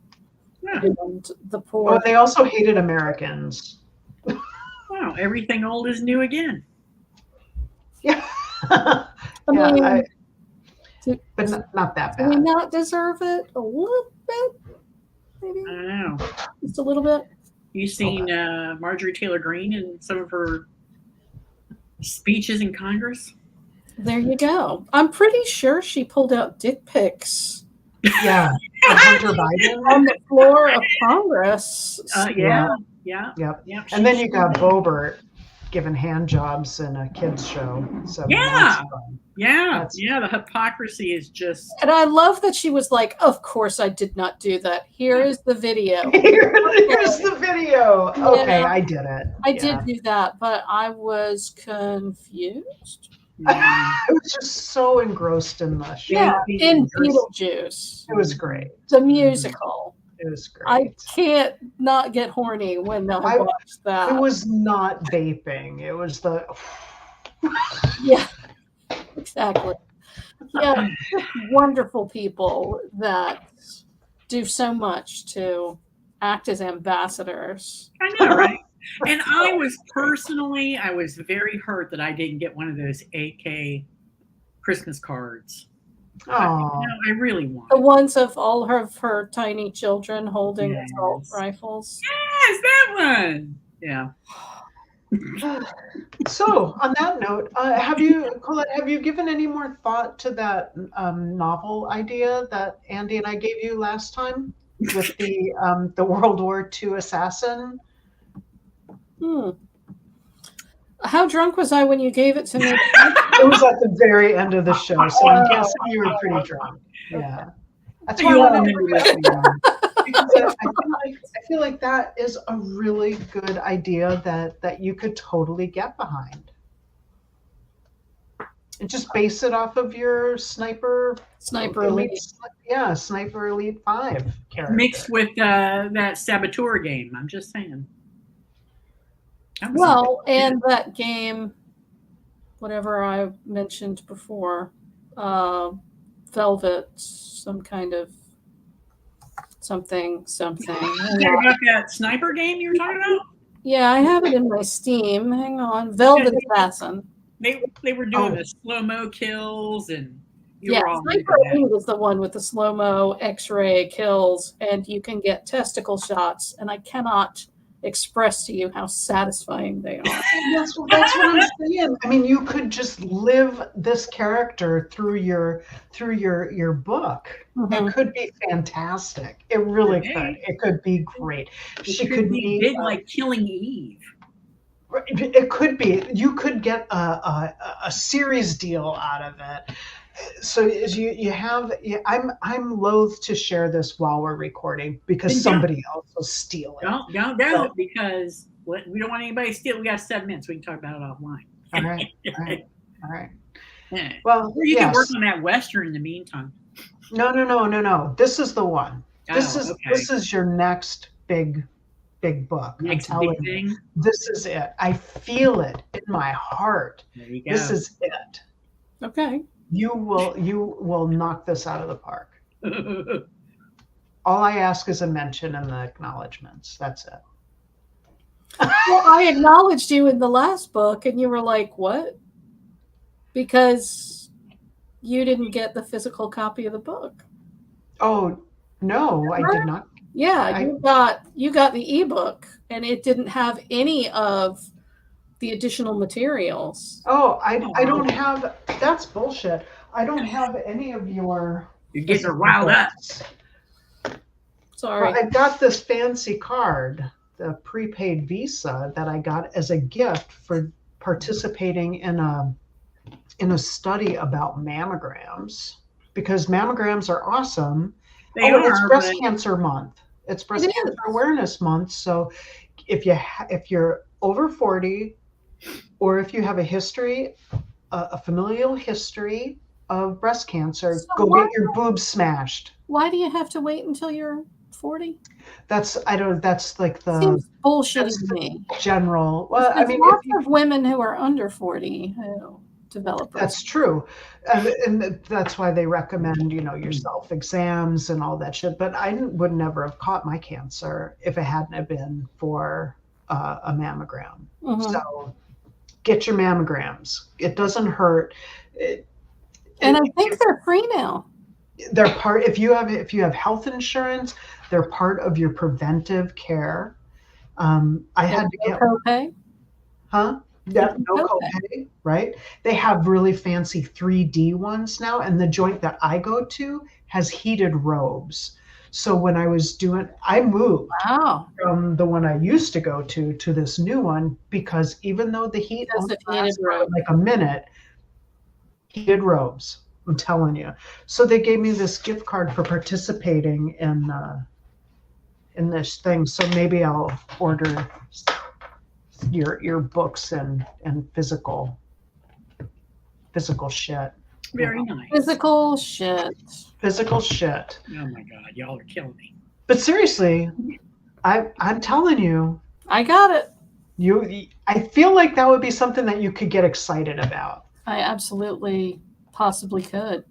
Yeah. And the poor. Oh, they also hated Americans. Wow, everything old is new again. Yeah. But not that bad. Do we not deserve it a little bit? Maybe. I don't know. Just a little bit. You seen Marjorie Taylor Greene in some of her speeches in Congress? There you go. I'm pretty sure she pulled out dick pics. Yeah. Hunter Biden on the floor of Congress. Yeah. Yep. And then you got Boebert giving hand jobs in a kids show. So the hypocrisy is just. And I love that she was like, "Of course, I did not do that. Here is the video. Here's the video. Okay, I did it. I did do that, but I was confused. I was just so engrossed in the show. Yeah, in Beetlejuice. It was great. The musical. It was great. I can't not get horny when I watch that. It was not vaping. It was the. Yeah, exactly. Yeah, wonderful people that do so much to act as ambassadors. I know, right? And I was very hurt that I didn't get one of those AK Christmas cards. Oh, I really want The ones of all of her tiny children holding Yes. assault rifles. Yes, that one. Yeah. so on that note, Colette, have you given any more thought to that novel idea that Andy and I gave you last time with the World War II assassin? How drunk was I when you gave it to me? It was at the very end of the show, so I'm guessing you were pretty drunk. Yeah, that's why I wanted to bring it up. Because I feel like that is a really good idea that you could totally get behind. And just base it off of your Sniper Elite. Sniper Elite 5 character. Mixed with that Saboteur game. I'm just saying. Well, and that game, whatever I mentioned before, Velvet, some kind of something. About that sniper game you were talking about? Yeah, I have it in my Steam. Hang on. Velvet Assassin. They were doing the slow-mo kills and Sniper Elite is the one with the slow-mo X-ray kills, and you can get testicle shots, and I cannot express to you how satisfying they are. That's what I'm saying. I mean, you could just live this character through your book. Mm-hmm. It could be fantastic. It really could. It could be great. She could be big like Killing Eve. It could be. You could get a series deal out of it. So I'm loath to share this while we're recording because somebody else will steal it. Don't do it because we don't want anybody to steal. We got 7 minutes. We can talk about it offline. All right. Yeah. Well, you can work on that Western in the meantime. No. This is the one. This is your next big book. Next I'm telling you. thing. This is it. I feel it in my heart. There you go. This is it. Okay. You will knock this out of the park. All I ask is a mention in the acknowledgments. That's it. Well, I acknowledged you in the last book, and you were like, "What?" Because you didn't get the physical copy of the book. Oh no, I did not. Yeah, you got the ebook, and it didn't have any of the additional materials. Oh, I don't have. That's bullshit. I don't have any of your. You're getting her riled up. Sorry. Well, I got this fancy card, the prepaid Visa that I got as a gift for participating in a study about mammograms because mammograms are awesome. It's breast cancer month. It's breast cancer awareness month. So if you're over 40 or if you have a history, a familial history of breast cancer, go get your boobs smashed. Why do you have to wait until you're 40? That's like the seems bullshit to me. General. Well, I mean, lots of women who are under 40 who develop. That's true, and that's why they recommend your self exams and all that shit. But I would never have caught my cancer if it hadn't have been for a mammogram. Mm-hmm. So get your mammograms. It doesn't hurt. And I think they're free now. They're part. If you have health insurance, they're part of your preventive care. I had to get copay. Huh? Yeah, no copay, right? They have really fancy 3D ones now, and the joint that I go to has heated robes. So when I moved from the one I used to go to this new one because even though the heat only lasts like a minute, heated robes. I'm telling you. So they gave me this gift card for participating in this thing. So maybe I'll order your books and physical shit. Very nice. Physical shit. Oh my God, y'all are killing me. But seriously, I'm telling you. I got it. I feel like that would be something that you could get excited about. I absolutely possibly could.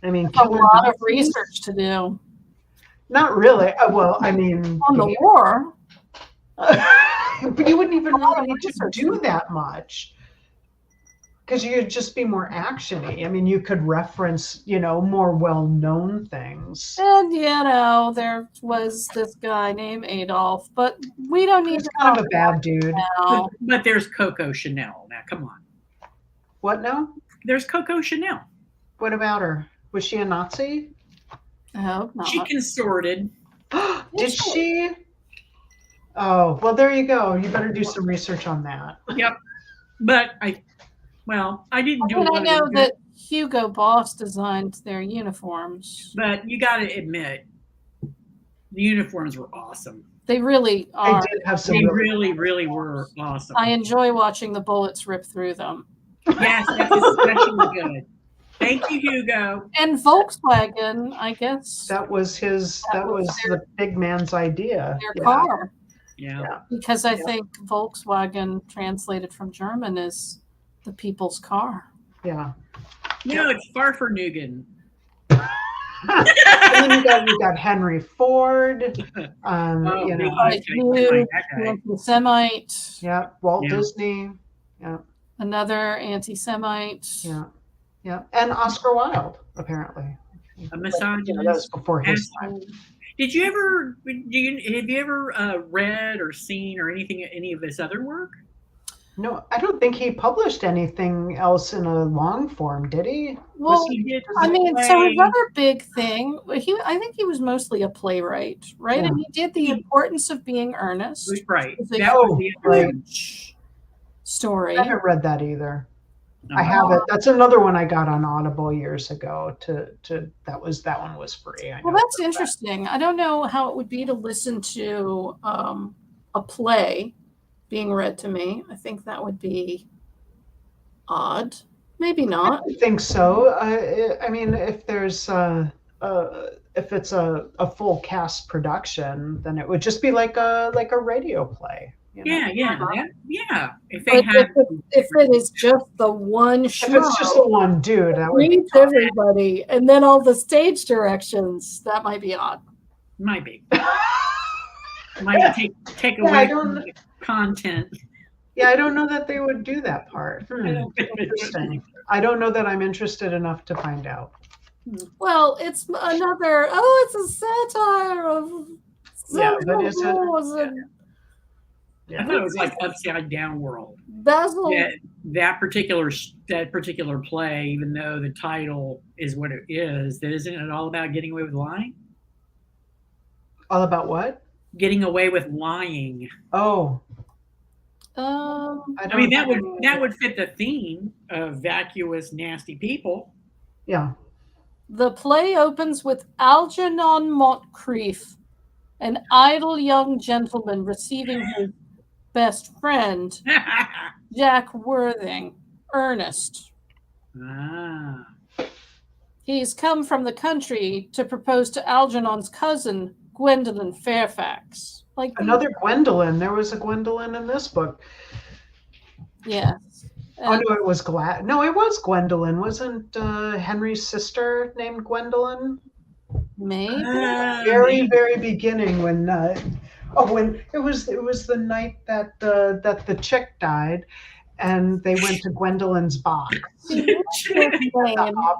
I mean, a lot of research to do. Not really. Well, I mean, On the war. but you wouldn't even really need to research. do that much because you'd just be more actiony. I mean, you could reference, more well-known things. And there was this guy named Adolf, but we don't need He's to kind talk of a bad dude. now. But there's Coco Chanel. Now, come on. What now? There's Coco Chanel. What about her? Was she a Nazi? I hope not. She consorted. Did she? Oh, well, there you go. You better do some research on that. Yep. But I didn't do a lot I know of that Hugo Boss designed their uniforms. But you got to admit, the uniforms were awesome. They really are. They did have some. They really, really were awesome. I enjoy watching the bullets rip through them. Yes, that's especially good. Thank you, Hugo. And Volkswagen, I guess. That was the big man's idea. Their car. Yeah. Because I think Volkswagen translated from German is the people's car. Yeah. No, it's Farfernugan. And then you got Henry Ford. Anti-Semite. Yeah. Walt Disney. Yeah. Another anti-Semite. Yeah. Yeah. And Oscar Wilde, apparently. A misogynist. That was before his time. Have you ever read or seen or any of his other work? No, I don't think he published anything else in a long form, did he? Well, he did so another big thing, I think he was mostly a playwright, right? Yeah. And he did The Importance of Being Earnest. Right. That was the right. Story. I haven't read that either. Uh-huh. I haven't. That's another one I got on Audible years ago. That one was free. Well, that's interesting. I don't know how it would be to listen to a play being read to me. I think that would be odd. Maybe not. I think so. I mean, if there's if it's a full cast production, then it would just be like a radio play. Yeah. If it is just the one show, if it's just the one dude, that would read everybody, and then all the stage directions, that might be odd. Might be. Might take away from the content. Yeah, I don't know that they would do that part. Interesting. I don't know that I'm interested enough to find out. Well, it's another. Oh, it's a satire of. But is it? I thought it was like Upside Down World. Basil. That particular play, even though the title is what it is, that isn't it all about getting away with lying? All about what? Getting away with lying. Oh. I mean, that would fit the theme of vacuous, nasty people. Yeah. The play opens with Algernon Moncrief, an idle young gentleman receiving his best friend, Jack Worthing, Ernest. Ah. He's come from the country to propose to Algernon's cousin, Gwendolyn Fairfax. Like another Gwendolyn. There was a Gwendolyn in this book. Yes. Oh no, it was No, it was Gwendolyn. Wasn't Henry's sister named Gwendolyn? Maybe. Very beginning when it was the night that the chick died, and they went to Gwendolyn's box.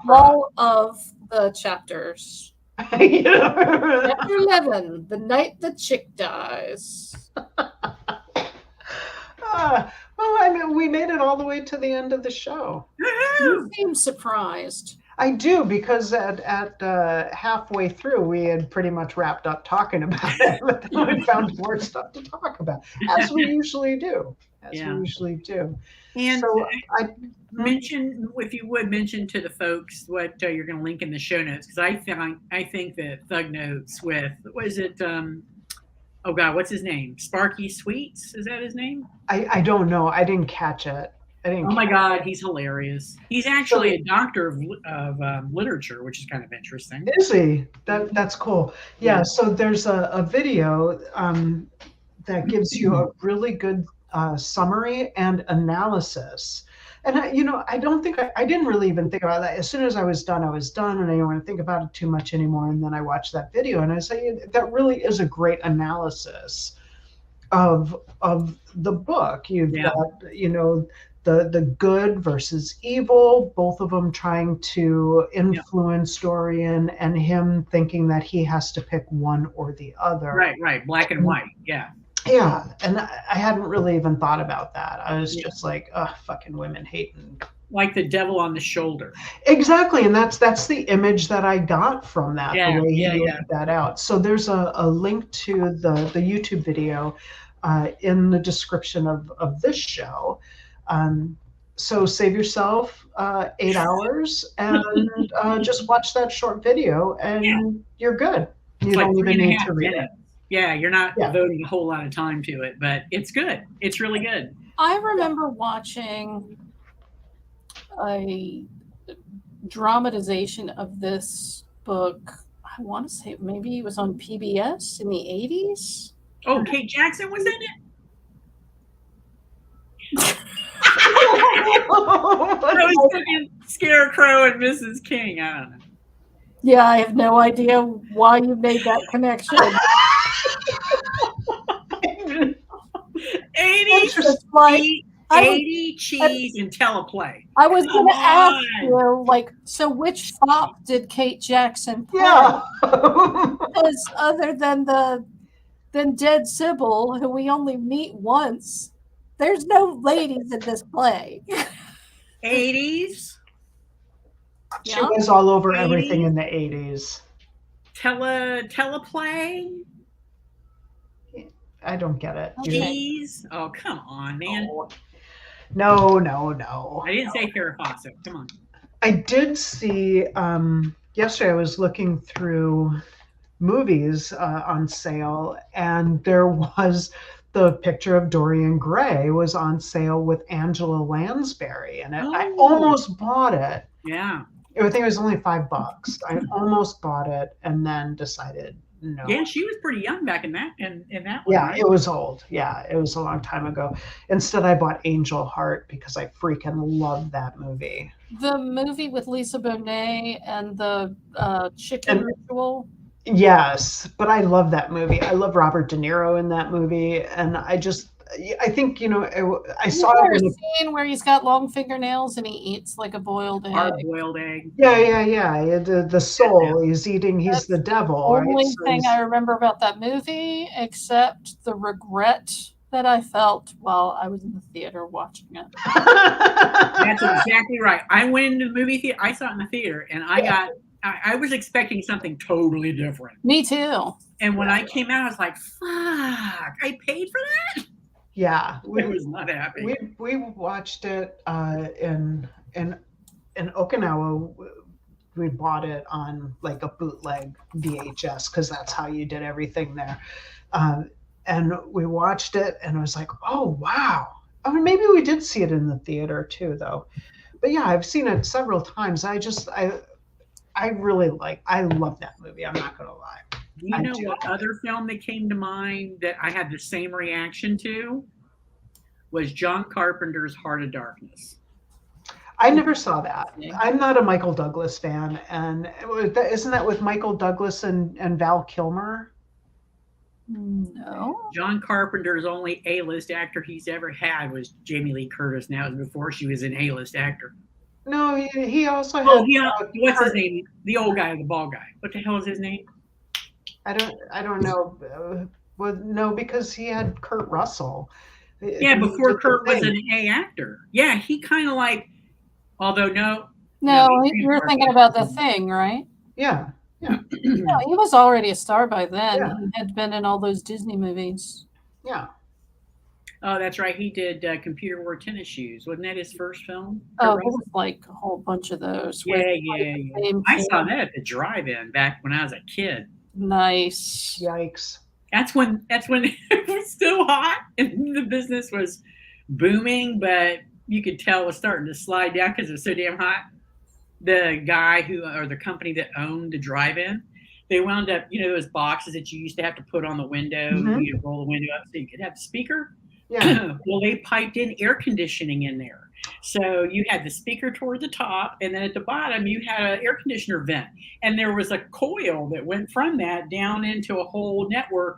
All of the chapters. Chapter 11, the night the chick dies. Well, I mean, we made it all the way to the end of the show. You seem surprised. I do, because at halfway through, we had pretty much wrapped up talking about it, but then we found more stuff to talk about, as we usually do. And so mention, if you would, mention to the folks what you're going to link in the show notes, because I think that Thug Notes with, what is it? Oh God, what's his name? Sparky Sweets? Is that his name? I don't know. I didn't catch it. Oh my God, he's hilarious. He's actually a doctor of literature, which is kind of interesting. Is he? That's cool. Yeah. So there's a video that gives you a really good summary and analysis And I don't think I didn't really even think about that. As soon as I was done, and I didn't want to think about it too much anymore. And then I watched that video, and I say that really is a great analysis of the book. You've Yeah. got, the good versus evil, both of them trying to influence Dorian, and him thinking that he has to pick one or the other. Right. Black and white. Yeah. Yeah, and I hadn't really even thought about that. I was just like, ugh, fucking women hating. Like the devil on the shoulder. Exactly, and that's the image that I got from that, Yeah, the way he yeah. laid that out. So there's a link to the YouTube video in the description of this show. So save yourself 8 hours and just watch that short video, and you're good. You don't even need to read it. Yeah, you're not devoting a whole lot of time to it, but it's good. It's really good. I remember watching a dramatization of this book. I want to say maybe it was on PBS in the 80s. Oh, Kate Jackson was in it? I was thinking Scarecrow and Mrs. King. I don't know. Yeah, I have no idea why you made that connection. 80 cheese and teleplay. I was going to ask you, like, so which fop did Kate Jackson play? Yeah. Because other than Dead Sybil, who we only meet once, there's no ladies in this play. 80s. She was all over everything in the 80s. Teleplay. I don't get it. Cheese. Oh, come on, man. No. I didn't say Farrah Fawcett. Come on. I did see yesterday. I was looking through movies on sale, and there was the picture of Dorian Gray was on sale with Angela Lansbury, and I almost bought it. Yeah. I think it was only $5. I almost bought it and then decided no. Yeah, she was pretty young back in that one. Yeah, right? it was old. Yeah, it was a long time ago. Instead, I bought Angel Heart because I freaking love that movie. The movie with Lisa Bonet and the chicken ritual. Yes, but I love that movie. I love Robert De Niro in that movie, and I think I saw it in a scene where he's got long fingernails and he eats like a boiled egg. Hard-boiled egg. Yeah. The soul he's eating. He's the devil. The only thing I remember about that movie, except the regret that I felt while I was in the theater watching it. That's exactly right. I went into the movie theater. I saw it in the theater, and I was expecting something totally different. Me too. And when I came out, I was like, "Fuck! I paid for that." Yeah, I was not happy. We watched it in Okinawa. We bought it on like a bootleg VHS because that's how you did everything there. And we watched it, and I was like, "Oh wow!" I mean, maybe we did see it in the theater too, though. But yeah, I've seen it several times. I love that movie. I'm not gonna lie. You know what other film that came to mind that I had the same reaction to was John Carpenter's Heart of Darkness. I never saw that. I'm not a Michael Douglas fan, and isn't that with Michael Douglas and Val Kilmer? No. John Carpenter's only A-list actor he's ever had was Jamie Lee Curtis. And that was before she was an A-list actor. No, he also had. Oh, yeah. What's his name? The old guy, the bald guy. What the hell is his name? I don't know. No, because he had Kurt Russell. Yeah, before Kurt was an A actor. Yeah, he kind of like, although No, you're thinking about The Thing, right? Yeah. No, he was already a star by then. Yeah. He had been in all those Disney movies. Yeah. Oh, that's right. He did Computer Wore Tennis Shoes. Wasn't that his first film? Oh, it was like a whole bunch of those. Yeah. I saw that at the drive-in back when I was a kid. Nice. Yikes. That's when it was still hot and the business was booming, but you could tell it was starting to slide down because it was so damn hot. The guy or the company that owned the drive-in, they wound up, those boxes that you used to have to put on the window. Mm-hmm. You'd roll the window up so you could have the speaker. Yeah. Well, they piped in air conditioning in there. So you had the speaker toward the top, and then at the bottom you had an air conditioner vent, and there was a coil that went from that down into a whole network.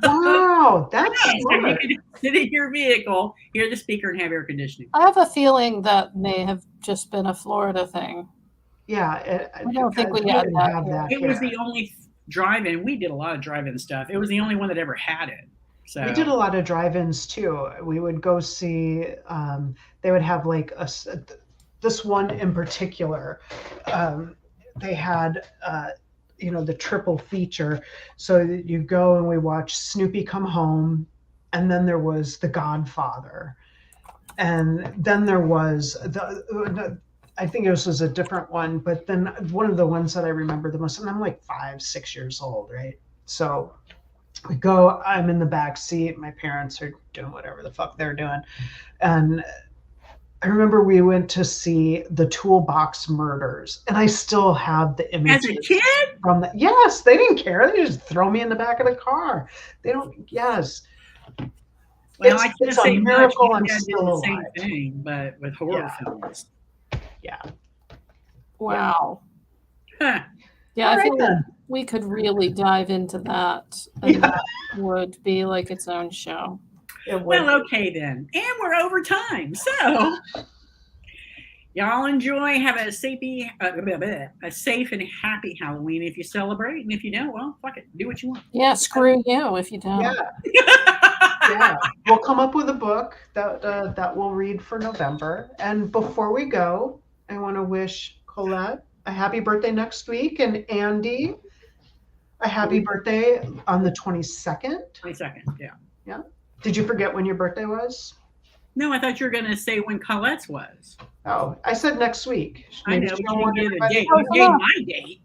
Wow, that's So you smart. could sit in your vehicle, hear the speaker, and have air conditioning. I have a feeling that may have just been a Florida thing. Yeah, I don't think we we had didn't that have here. that It was here. the only drive-in. We did a lot of drive-in stuff. It was the only one that ever had it. So We did a lot of drive-ins too. We would go see. They would have like this one in particular. They had the triple feature. So you go and we watch Snoopy Come Home, and then there was The Godfather, and then there was I think this was a different one, but then one of the ones that I remember the most, and I'm like 5, 6 years old, right? So we go, I'm in the back seat, my parents are doing whatever the fuck they're doing. And I remember we went to see the Toolbox Murders, and I still have the images. as a kid, From the, yes, they didn't care. They just throw me in the back of the car. They don't, yes. well, I can't it's a say much. miracle My I'm dad did still the alive. same thing, but with horror Yeah. films. Yeah. Wow. Huh. Yeah, All I right feel like then. we could really dive into that, and Yeah. that would be like its own show. It would. Well, okay then, and we're over time. So y'all enjoy. Have a safe and happy Halloween if you celebrate, and if you don't, well, fuck it, do what you want. Yeah, screw you if you don't. Yeah. Yeah. We'll come up with a book that we'll read for November. And before we go, I want to wish Colette a happy birthday next week, and Andy a happy birthday on the 22nd. 22nd, yeah. Yeah. Did you forget when your birthday was? No, I thought you were going to say when Colette's was. Oh, I said next week. I Maybe know, she but don't you want didn't give a everybody- date. You gave my date.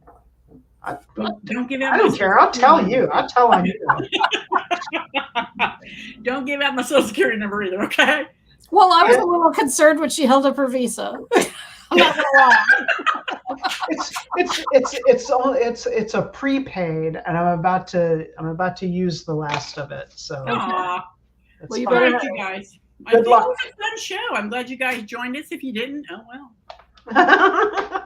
Don't give out. I don't care. I'll tell you. I'll tell on you. Don't give out my social security number either, okay? Well, I was a little concerned when she held up her visa. I'm not gonna lie. It's a prepaid, and I'm about to use the last of it. So Aw. it's Well, you All fine. better right, you guys. I Good think luck. it was a fun show. I'm glad you guys joined us. If you didn't, oh well.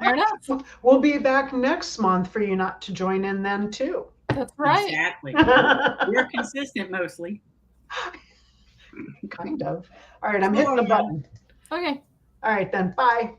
Fair enough. We'll be back next month for you not to join in then too. That's right. Exactly. We're consistent mostly. Kind of. All right, I'm hitting the button. Okay. All right then. Bye.